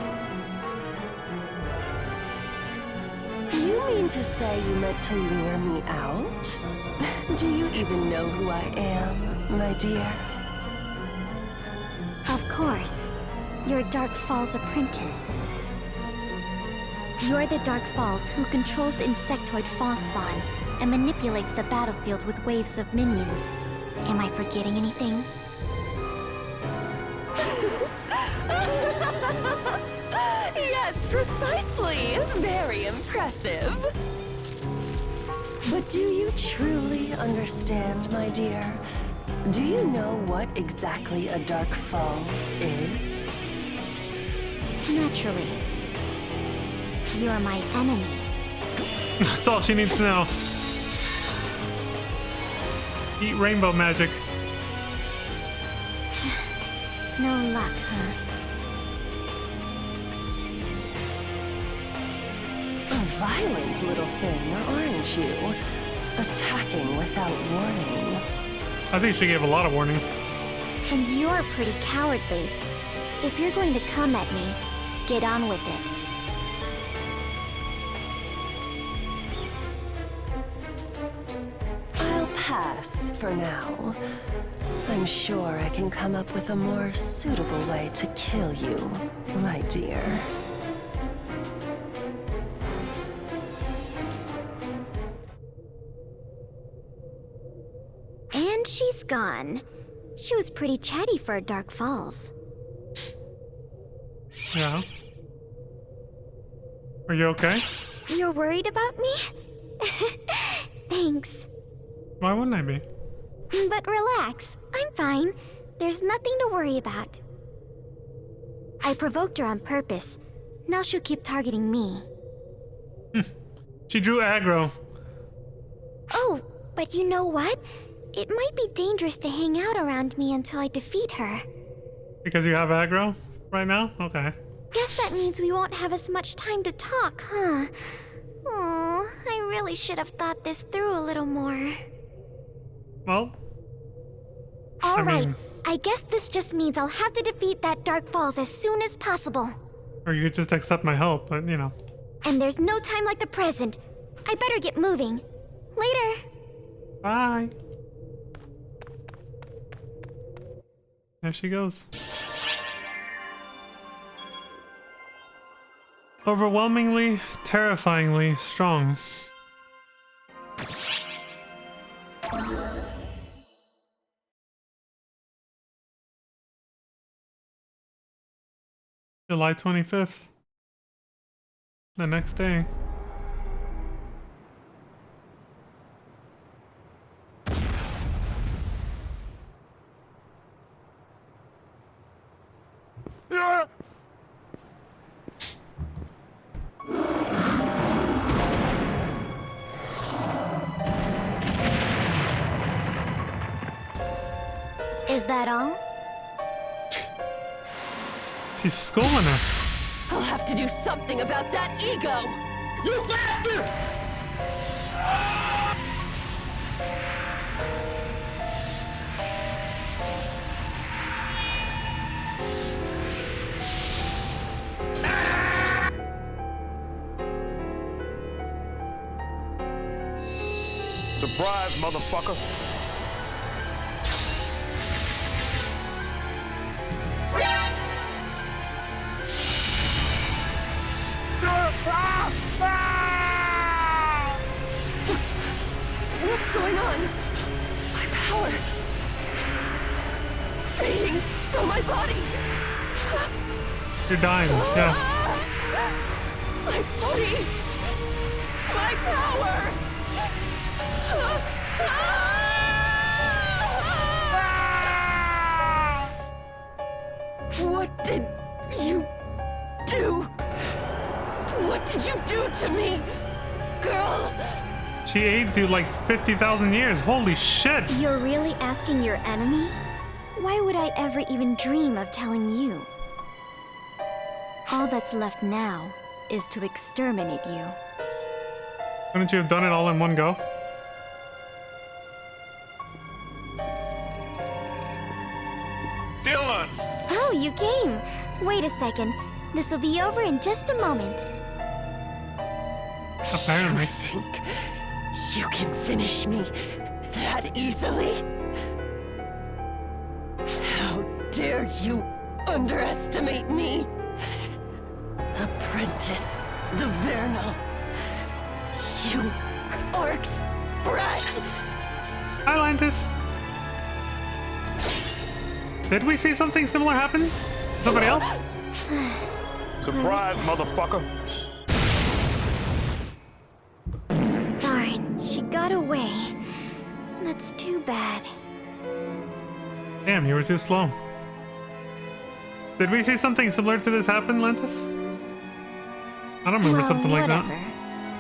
mean to say you meant to lure me out? Do you even know who I am, my dear? Of course. You're Dark Falls apprentice. You're the Dark Falls who controls the insectoid fall spawn and manipulates the battlefield with waves of minions. Am I forgetting anything? Yes, precisely! Very impressive! But do you truly understand, my dear? Do you know what exactly a Dark Falls is? Naturally. You're my enemy. That's all she needs to know. Eat rainbow magic. No luck, huh? A violent little thing, aren't you? Attacking without warning. I think she gave a lot of warning. And you're pretty cowardly. If you're going to come at me, get on with it. I'll pass for now. I'm sure I can come up with a more suitable way to kill you, my dear. And she's gone. She was pretty chatty for a Dark Falls. Yeah. Are you okay? You're worried about me? Thanks. Why wouldn't I be? But relax, I'm fine. There's nothing to worry about. I provoked her on purpose. Now she'll keep targeting me. She drew aggro. Oh, but you know what? It might be dangerous to hang out around me until I defeat her. Because you have aggro right now? Okay. Guess that means we won't have as much time to talk, huh? Aw, I really should have thought this through a little more. Well... All right. mean... I guess this just means I'll have to defeat that Dark Falls as soon as possible. Or you could just accept my help, but you know. And there's no time like the present. I better get moving. Later. Bye. There she goes. Overwhelmingly, terrifyingly strong. July 25th. The next day. Is that all? She's schooling her. I'll have to do something about that ego! You bastard! Surprise, motherfucker. What's going on? My power is fading from my body. You're dying, yes. My body. My power. What did you do? What did you do to me, girl? She aged you like 50,000 years. Holy shit. You're really asking your enemy? Why would I ever even dream of telling you? All that's left now is to exterminate you. Couldn't you have done it all in one go? Dylan! Oh, you came. Wait a second. This will be over in just a moment. Apparently. You think you can finish me that easily? How dare you underestimate me? Apprentice de Vernal. You Ark's brat! Hi, Lantis. Did we see something similar happen to somebody else? Surprise, motherfucker. Darn, she got away. That's too bad. Damn, you were too slow. Did we see something similar to this happen, Lantis? I don't remember something like that.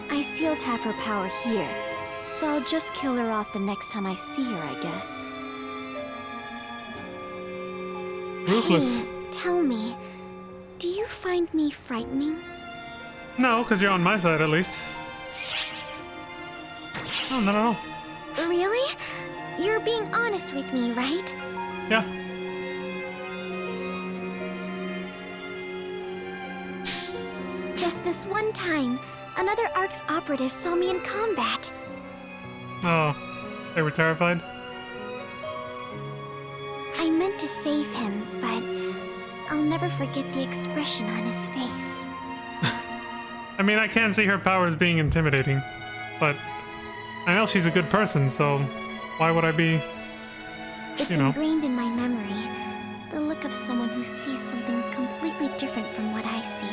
I sealed half her power here, so I'll just kill her off the next time I see her, I guess. Ruthless. Hey, tell me, do you find me frightening? No, because you're on my side at least. No, not at all. Really? You're being honest with me, right? Yeah. Just this one time, another Ark's operative saw me in combat. Oh, they were terrified? I meant to save him, but I'll never forget the expression on his face. I mean, I can't see her powers being intimidating, but I know she's a good person, so why would I be, It's ingrained in my memory, the look of someone who sees something completely different from what I see.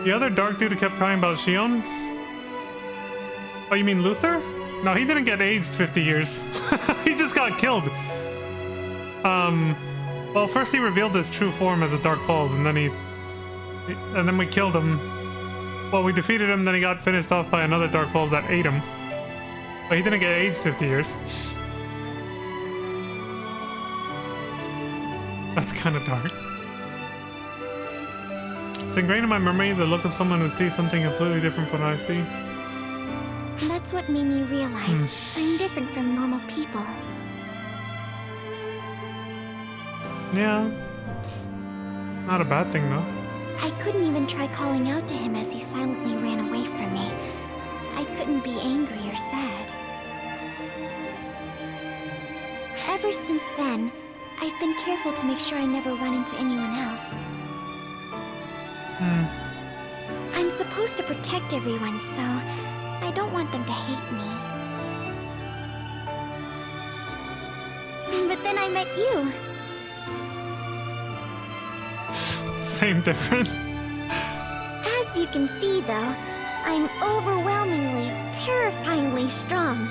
The other dark dude who kept crying about Shion? Oh, you mean Luther? No, he didn't get aged 50 years. He just got killed. Well, first he revealed his true form as a Dark Falls, and then we killed him. Well, we defeated him, then he got finished off by another Dark Falls that ate him. But he didn't get aged 50 years. That's kind of dark. It's ingrained in my memory, the look of someone who sees something completely different from what I see. That's what made me realize I'm different from normal people. Yeah, it's not a bad thing though. I couldn't even try calling out to him as he silently ran away from me. I couldn't be angry or sad. Ever since then, I've been careful to make sure I never run into anyone else. I'm supposed to protect everyone, so I don't want them to hate me. But then I met you. Same difference. As you can see, though, I'm overwhelmingly, terrifyingly strong.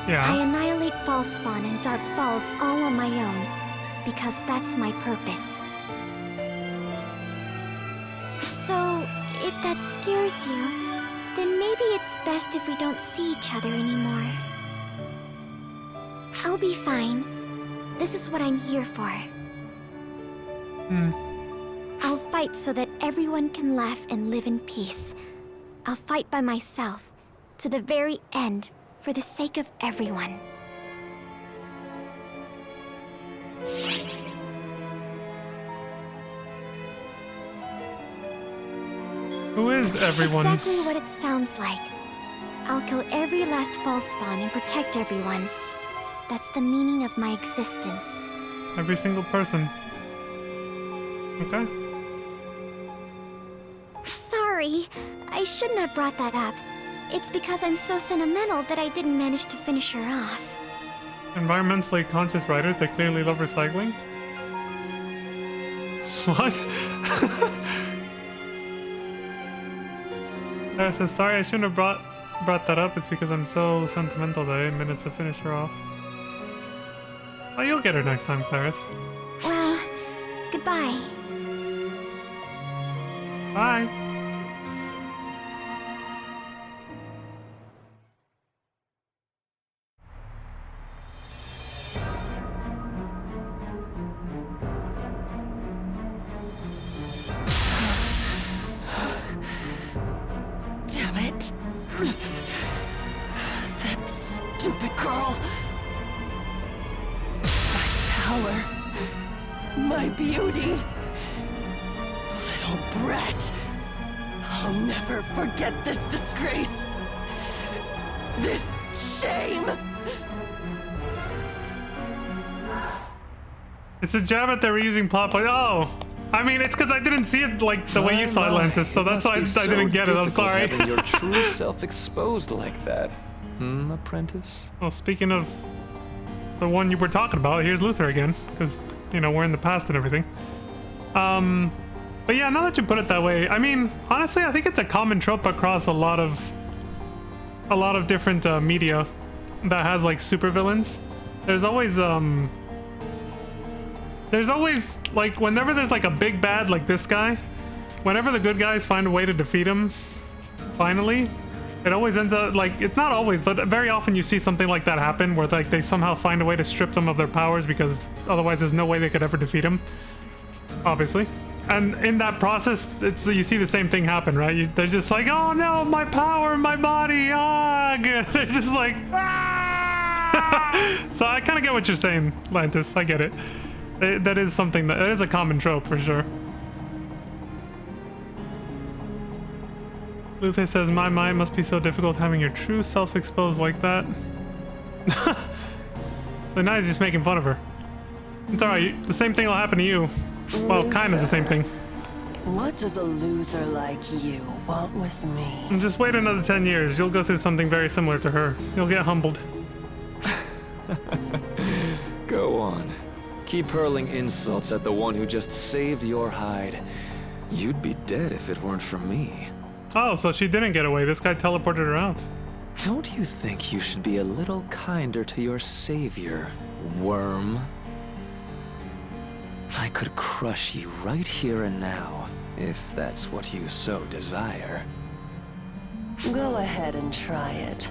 Yeah. I annihilate Falspawn and Dark Falls all on my own, because that's my purpose. So, if that scares you, then maybe it's best if we don't see each other anymore. I'll be fine. This is what I'm here for. I'll fight so that everyone can laugh and live in peace. I'll fight by myself, to the very end, for the sake of everyone. Who is everyone? Exactly what it sounds like. I'll kill every last Falspawn and protect everyone. That's the meaning of my existence. Every single person. Okay. Sorry, I shouldn't have brought that up. It's because I'm so sentimental that I didn't manage to finish her off. Environmentally conscious writers, they clearly love recycling. What? Sarah says, sorry, I shouldn't have brought that up. It's because I'm so sentimental that I 8 minutes to finish her off. Oh, you'll get her next time, Clarice. Well, goodbye. Bye. Damn it. That stupid girl. My power beauty. Little brat. I'll never forget this disgrace. This shame. It's a jab at the reusing plot point. Oh, I mean, it's because I didn't see it like the way you saw Atlantis, so that's why I didn't get it. I'm sorry. Having your true self exposed like that, apprentice? Well, speaking of the one you were talking about, here's Luther again, because you know we're in the past and everything. But yeah, now that you put it that way, I mean, honestly, I think it's a common trope across a lot of different media that has like supervillains. There's always like whenever there's like a big bad like this guy, whenever the good guys find a way to defeat him, finally, it always ends up like, it's not always, but very often you see something like that happen where like they somehow find a way to strip them of their powers because otherwise there's no way they could ever defeat him, obviously. And in that process, you see the same thing happen, right? They're just like, oh no, my power, my body, they're just like, ah! So I kind of get what you're saying, Lantis. I get it. That is something that is a common trope for sure. Luther says, my mind must be so difficult having your true self exposed like that. So now he's just making fun of her. It's alright, the same thing will happen to you. Well, kind of the same thing. What does a loser like you want with me? And just wait another 10 years. You'll go through something very similar to her. You'll get humbled. Go on. Keep hurling insults at the one who just saved your hide. You'd be dead if it weren't for me. Oh, so she didn't get away. This guy teleported her out. Don't you think you should be a little kinder to your savior, worm? I could crush you right here and now, if that's what you so desire. Go ahead and try it.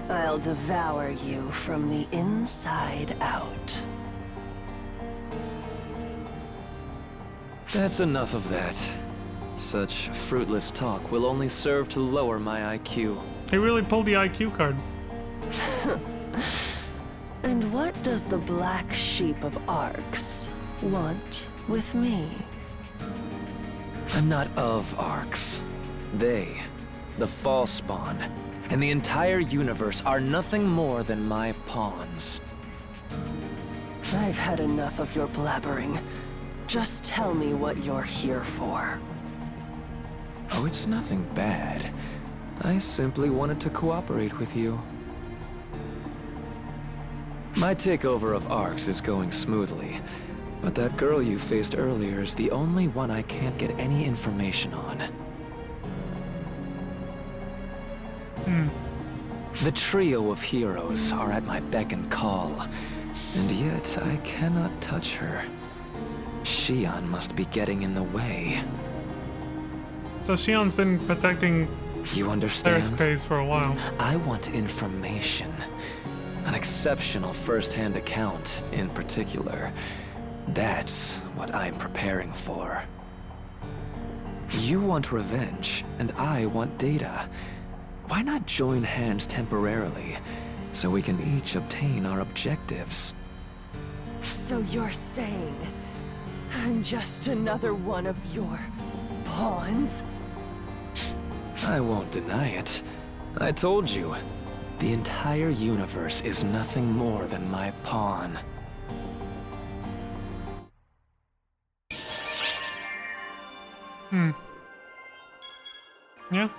I'll devour you from the inside out. That's enough of that. Such fruitless talk will only serve to lower my IQ. He really pulled the IQ card. And what does the black sheep of Arx want with me? I'm not of Arx. They, the false spawn, and the entire universe are nothing more than my pawns. I've had enough of your blabbering. Just tell me what you're here for. Oh, it's nothing bad. I simply wanted to cooperate with you. My takeover of Arx is going smoothly, but that girl you faced earlier is the only one I can't get any information on. The trio of heroes are at my beck and call, and yet I cannot touch her. Xion must be getting in the way. So Xion's been protecting You understand? Space for a while. I want information. An exceptional first-hand account, in particular. That's what I'm preparing for. You want revenge, and I want data. Why not join hands temporarily, so we can each obtain our objectives? So you're saying I'm just another one of your pawns? I won't deny it. I told you, the entire universe is nothing more than my pawn. Yeah.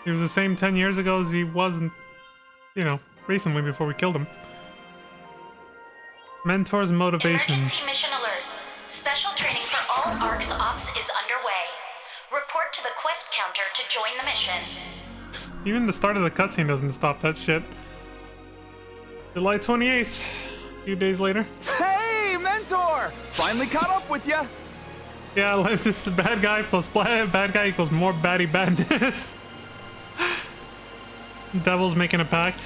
He was the same 10 years ago as he wasn't, you know, recently before we killed him. Mentor's motivation. Emergency mission alert. Special training for all Arx Ops is underway. Report to the quest counter to join the mission. Even the start of the cutscene doesn't stop that shit. July 28th. A few days later. Hey, Mentor! Finally caught up with ya! Yeah, this is bad guy plus bad guy equals more baddie badness. Devil's making a pact.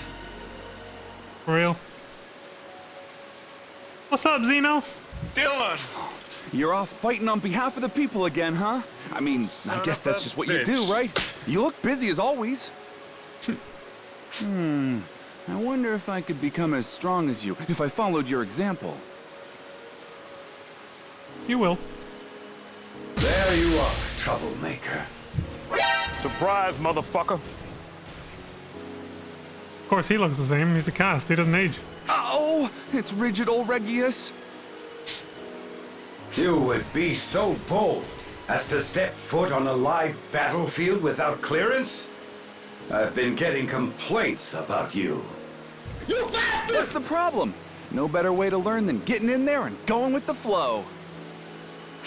For real. What's up, Zeno? Dylan! You're off fighting on behalf of the people again, huh? I mean, I guess that's just what you do, right? You look busy as always. I wonder if I could become as strong as you if I followed your example. You will. There you are, troublemaker. Surprise, motherfucker. Of course, he looks the same. He's a cast. He doesn't age. Oh, it's rigid old Regius. You would be so bold as to step foot on a live battlefield without clearance? I've been getting complaints about you. You bastard! What's the problem? No better way to learn than getting in there and going with the flow.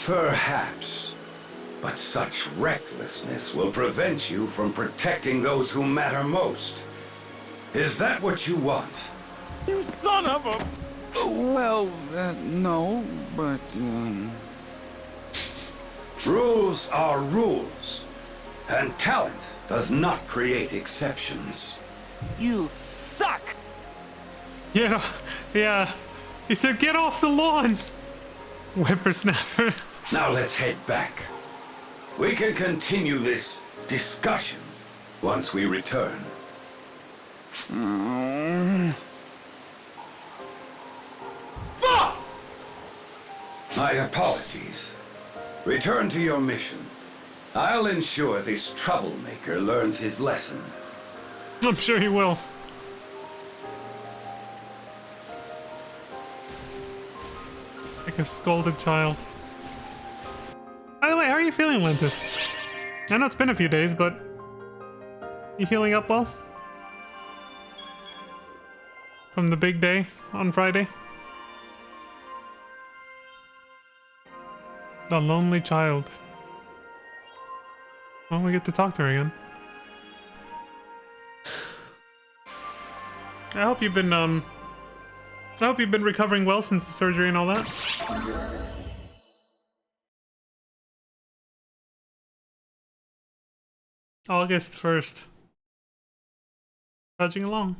Perhaps. But such recklessness will prevent you from protecting those who matter most. Is that what you want? You son of a... Well, no, but, Rules are rules, and talent does not create exceptions. You suck! Yeah, yeah. He said, get off the lawn! Whippersnapper. Now let's head back. We can continue this discussion once we return. Fuck! My apologies. Return to your mission. I'll ensure this troublemaker learns his lesson. I'm sure he will. Like a scolded child. By the way, how are you feeling, Lentis? I know it's been a few days, but you healing up well? From the big day on Friday? The lonely child. Well, we get to talk to her again. I hope you've been recovering well since the surgery and all that. August 1st. Trudging along.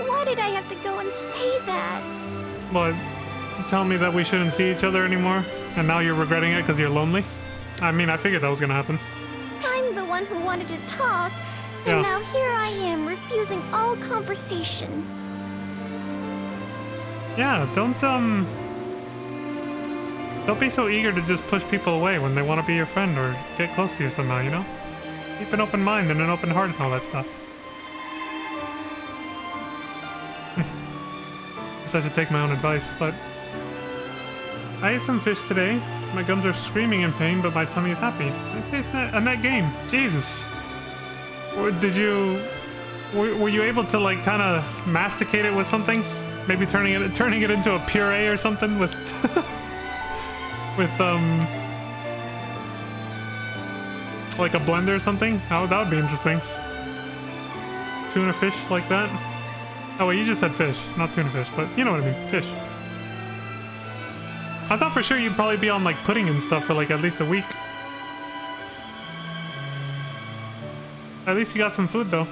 Why did I have to go and say that? What? Tell me that we shouldn't see each other anymore, and now you're regretting it because you're lonely? I mean, I figured that was gonna happen. I'm the one who wanted to talk, and now here I am refusing all conversation. Yeah, don't be so eager to just push people away when they want to be your friend or get close to you somehow, you know? Keep an open mind and an open heart and all that stuff. Guess I should take my own advice, but I ate some fish today. My gums are screaming in pain, but my tummy is happy. It tastes a net game. Jesus. Or did you... Were you able to, like, kind of masticate it with something? Maybe turning it into a puree or something with... with, like a blender or something? That would be interesting. Tuna fish like that? Oh wait, you just said fish, not tuna fish, but you know what I mean, fish. I thought for sure you'd probably be on like pudding and stuff for like at least a week. At least you got some food though.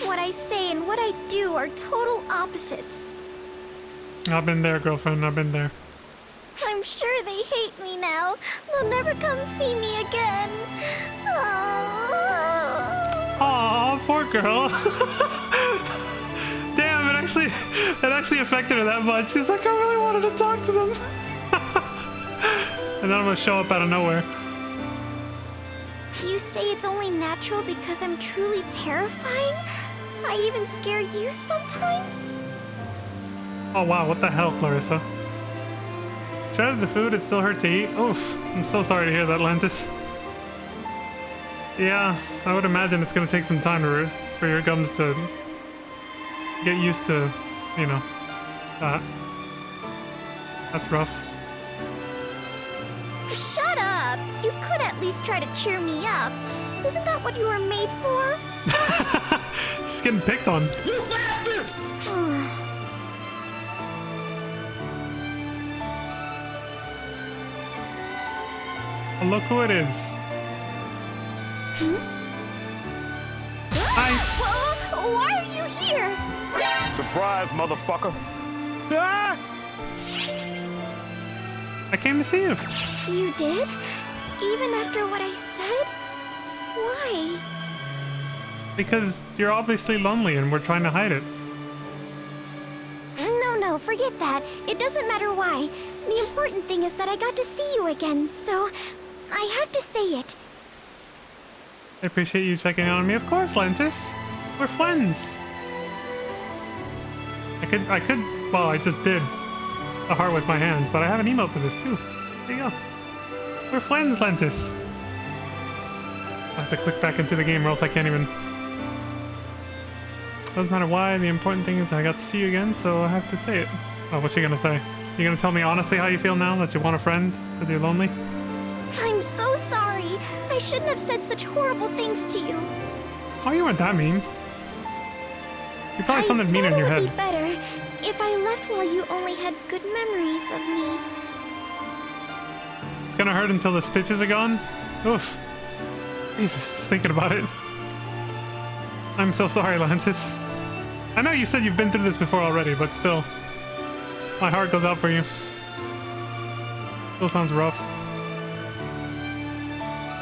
What I say and what I do are total opposites. I've been there, girlfriend, I've been there. I'm sure they hate me now. They'll never come see me again. Aw, poor girl. Damn, it actually affected her that much. She's like, I really wanted to talk to them. And then I'm gonna show up out of nowhere. You say it's only natural because I'm truly terrifying? I even scare you sometimes? Oh wow, what the hell, Clarissa? Shredded the food, it still hurt to eat. Oof, I'm so sorry to hear that, Lantis. Yeah, I would imagine it's gonna take some time for your gums to get used to, you know, that. That's rough. Shut up! You could at least try to cheer me up. Isn't that what you were made for? She's getting picked on. You bastard! Oh, look who it is. Hi. Why are you here? Surprise, motherfucker. Ah! I came to see you. You did? Even after what I said? Why? Because you're obviously lonely and we're trying to hide it. No, forget that. It doesn't matter why. The important thing is that I got to see you again, so I have to say it. I appreciate you checking in on me. Of course, Lantis. We're friends. I could, well, I just did a heart with my hands, but I have an emote for this too. There you go. We're friends, Lantis. I have to click back into the game or else I can't even. Doesn't matter why, the important thing is I got to see you again, so I have to say it. Oh, what's she gonna say? You gonna tell me honestly how you feel now that you want a friend because you're lonely? I'm so sorry. I shouldn't have said such horrible things to you. Oh, you weren't that mean. You're probably something mean in your head. It would be better if I left while you only had good memories of me. It's gonna hurt until the stitches are gone? Oof. Jesus, just thinking about it. I'm so sorry, Lantis. I know you said you've been through this before already, but still. My heart goes out for you. Still sounds rough.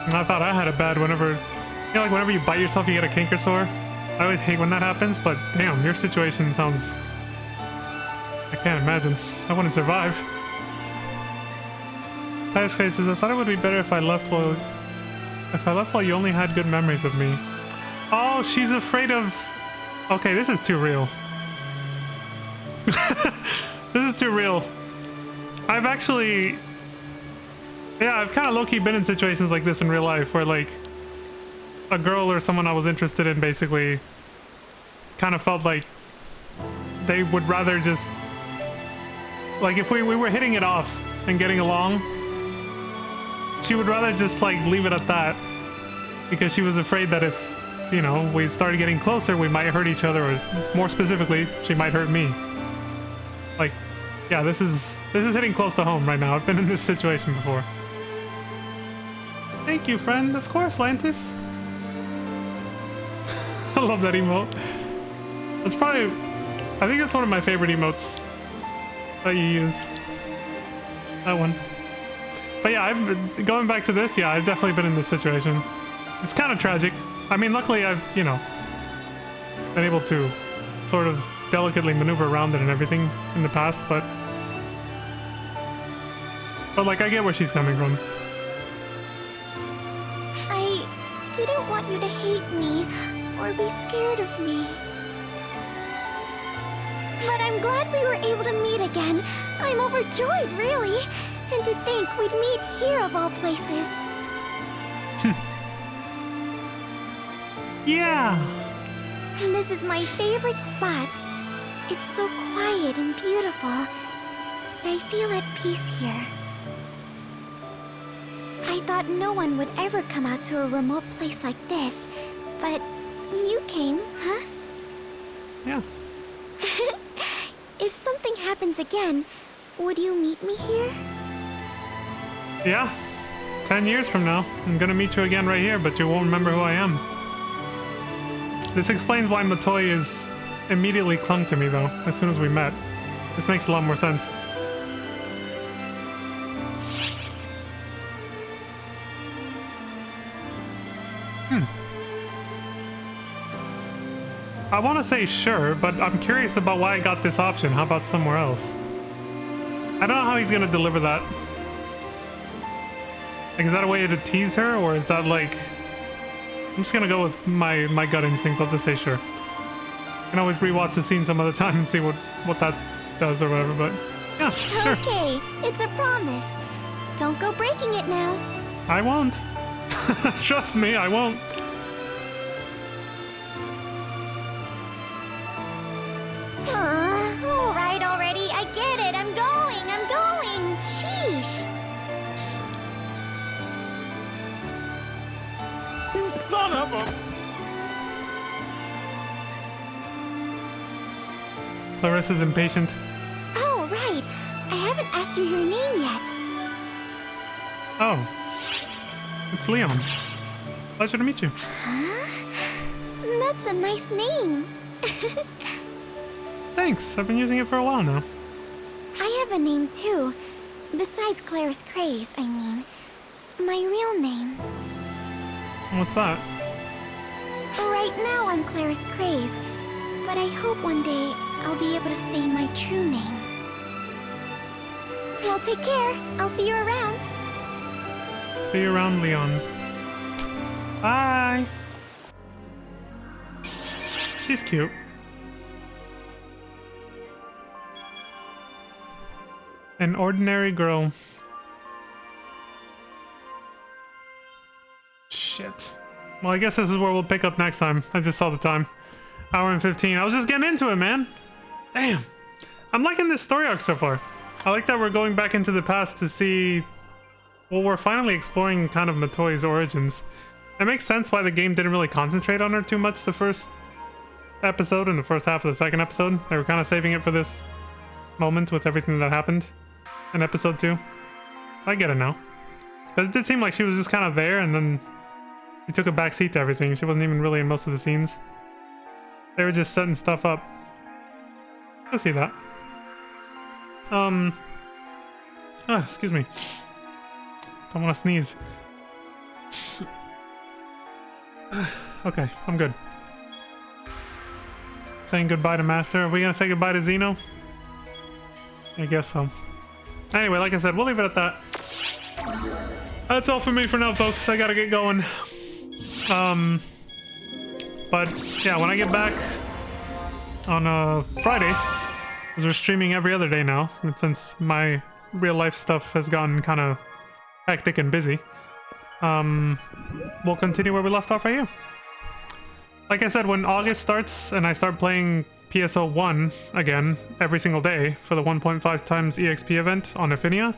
And I thought I had it bad whenever... You know, like whenever you bite yourself, you get a canker sore? I always hate when that happens, but damn, your situation sounds... I can't imagine. I wouldn't survive. Titus Crazy says, I thought it would be better if I left while you only had good memories of me. Oh, she's afraid of... Okay, this is too real. This is too real. I've actually... Yeah, I've kind of low-key been in situations like this in real life where, like, a girl or someone I was interested in basically kind of felt like they would rather just... Like, if we were hitting it off and getting along, she would rather just, like, leave it at that because she was afraid that if, you know, we started getting closer, we might hurt each other, or more specifically, she might hurt me. Like, yeah, this is hitting close to home right now. I've been in this situation before. Thank you, friend. Of course, Lantis. I love that emote. That's probably... I think that's one of my favorite emotes that you use. That one. But yeah, I've been, going back to this, yeah, I've definitely been in this situation. It's kind of tragic. I mean, luckily I've, you know, been able to sort of delicately maneuver around it and everything in the past, but like, I get where she's coming from. I didn't want you to hate me or be scared of me. But I'm glad we were able to meet again. I'm overjoyed, really. And to think we'd meet here of all places. Yeah. And this is my favorite spot. It's so quiet and beautiful. I feel at peace here. I thought no one would ever come out to a remote place like this, but you came, huh? Yeah. If something happens again, would you meet me here? Yeah. 10 years from now, I'm gonna meet you again right here, but you won't remember who I am. This explains why Matoi is immediately clung to me, though, as soon as we met. This makes a lot more sense. I want to say sure, but I'm curious about why I got this option. How about somewhere else? I don't know how he's gonna deliver that. Like, is that a way to tease her, or is that like... I'm just gonna go with my gut instinct. I'll just say sure. I can always rewatch the scene some other time and see what that does or whatever, but yeah, sure. Okay, it's a promise. Don't go breaking it now. I won't. Trust me, I won't. All right already. I get it. I'm going. Sheesh. Son of a... Clarissa's impatient. Oh, right. I haven't asked you your name yet. Oh. It's Leon. Pleasure to meet you. Huh? That's a nice name. Thanks. I've been using it for a while now. I have a name too. Besides Claire's Craze, I mean. My real name. What's that? Right now I'm Claire's Craze, but I hope one day I'll be able to say my true name. Well, take care. I'll see you around. See you around, Leon. Bye! She's cute. An ordinary girl. Shit. Well, I guess this is where we'll pick up next time. I just saw the time. Hour and 15. I was just getting into it, man. Damn. I'm liking this story arc so far. I like that we're going back into the past to see... Well, we're finally exploring kind of Matoi's origins. It makes sense why the game didn't really concentrate on her too much the first episode and the first half of the second episode. They were kind of saving it for this moment with everything that happened in episode 2. I get it now. Because it did seem like she was just kind of there and then he took a back seat to everything. She wasn't even really in most of the scenes. They were just setting stuff up. I see that. Excuse me. Don't want to sneeze. Okay, I'm good. Saying goodbye to Master. Are we gonna say goodbye to Xeno? I guess so. Anyway, like I said, we'll leave it at that. That's all for me for now, folks. I gotta get going. But yeah, when I get back on Friday, because we're streaming every other day now, and since my real life stuff has gotten kind of hectic and busy, we'll continue where we left off right here. Like I said, when August starts and I start playing PSO1 again every single day for the 1.5 times EXP event on Affinia,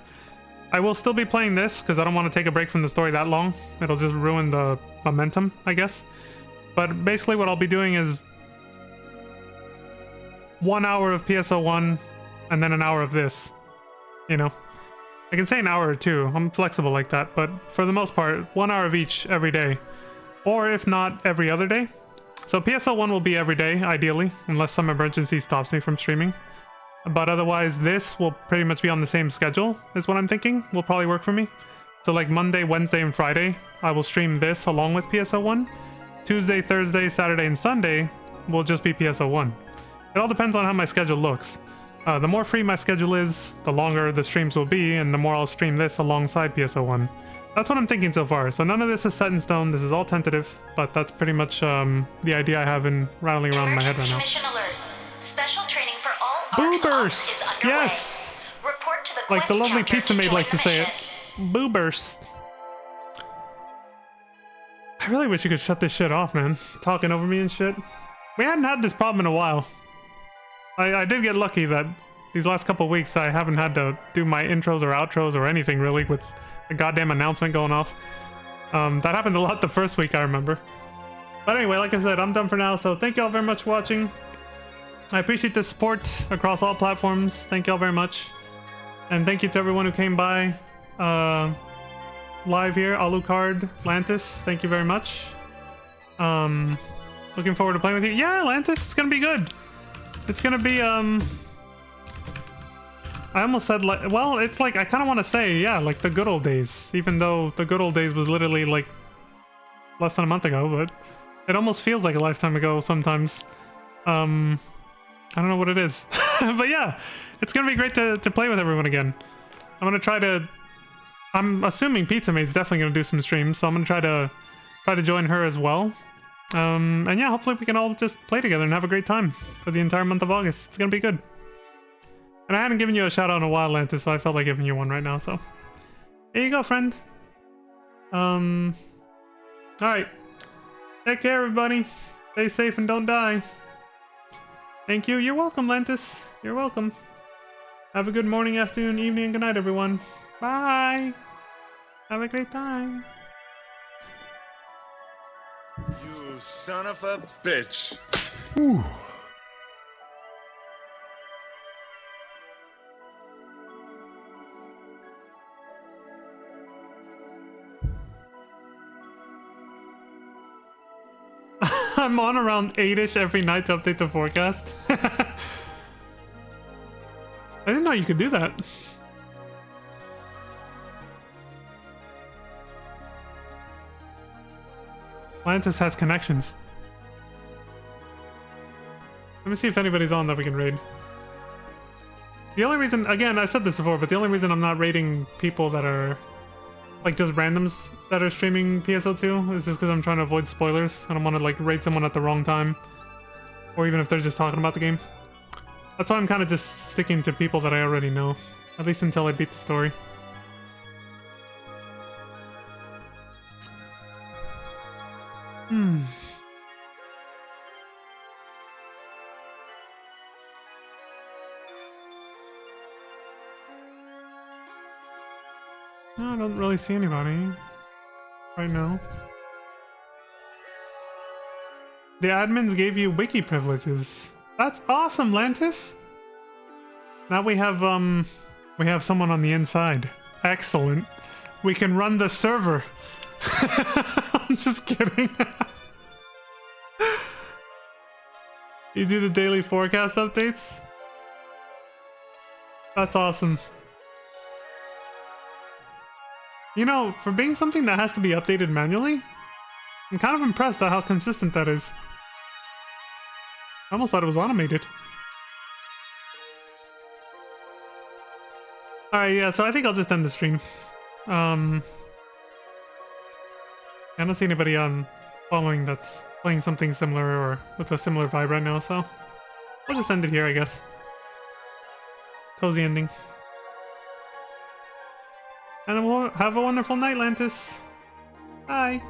I will still be playing this because I don't want to take a break from the story that long. It'll just ruin the momentum, I guess. But basically what I'll be doing is 1 hour of PSO1 and then an hour of this, you know. I can say an hour or two. I'm flexible like that, but for the most part, 1 hour of each every day. Or if not, every other day. So PSO1 will be every day, ideally, unless some emergency stops me from streaming. But otherwise, this will pretty much be on the same schedule, is what I'm thinking. Will probably work for me. So like Monday, Wednesday, and Friday, I will stream this along with PSO1. Tuesday, Thursday, Saturday, and Sunday will just be PSO1. It all depends on how my schedule looks. The more free my schedule is, the longer the streams will be, and the more I'll stream this alongside PSO1. That's what I'm thinking so far. So none of this is set in stone. This is all tentative, but that's pretty much the idea I have in rattling around in my head right now. Mission alert. Special training for all Boo ARC's burst! ops is underway. Yes! Report to the Like quest the lovely counter pizza maid join likes to the say it. mission. Boo burst. I really wish you could shut this shit off, man. Talking over me and shit. We hadn't had this problem in a while. I did get lucky that these last couple weeks I haven't had to do my intros or outros or anything really with a goddamn announcement going off. That happened a lot the first week, I remember. But anyway, like I said, I'm done for now, so thank y'all very much for watching. I appreciate the support across all platforms. Thank y'all very much. And thank you to everyone who came by live here. Alucard, Lantis, thank you very much. Looking forward to playing with you. Yeah, Lantis, it's gonna be good. It's gonna be, I almost said, like, well, it's like, I kind of want to say, yeah, like the good old days. Even though the good old days was literally, like, less than a month ago, but it almost feels like a lifetime ago sometimes. I don't know what it is. But yeah, it's gonna be great to play with everyone again. I'm gonna try to... I'm assuming Pizza Maid's definitely gonna do some streams, so I'm gonna try to join her as well. And yeah, hopefully we can all just play together and have a great time for the entire month of August. It's gonna be good. And I hadn't given you a shout out in a while, Lantis, so I felt like giving you one right now, so. There you go, friend. Alright. Take care, everybody. Stay safe and don't die. Thank you. You're welcome, Lantis. You're welcome. Have a good morning, afternoon, evening, and good night, everyone. Bye. Have a great time. You son of a bitch. Ooh. I'm on around 8-ish every night to update the forecast. I didn't know you could do that. Lantis has connections. Let me see if anybody's on that we can raid. The only reason, again, I've said this before, but the only reason I'm not raiding people that are like just randoms that are streaming PSO2 is just because I'm trying to avoid spoilers. I don't want to like raid someone at the wrong time, or even if they're just talking about the game. That's why I'm kind of just sticking to people that I already know, at least until I beat the story. No, I don't really see anybody right now. The admins gave you wiki privileges. That's awesome, Lantis. Now we have someone on the inside. Excellent. We can run the server. I'm just kidding. You do the daily forecast updates? That's awesome. You know, for being something that has to be updated manually, I'm kind of impressed at how consistent that is. I almost thought it was automated. Alright, yeah, so I think I'll just end the stream. I don't see anybody on following that's playing something similar or with a similar vibe right now, so I'll just end it here, I guess. Cozy ending. And we'll have a wonderful night, Lantis. Bye.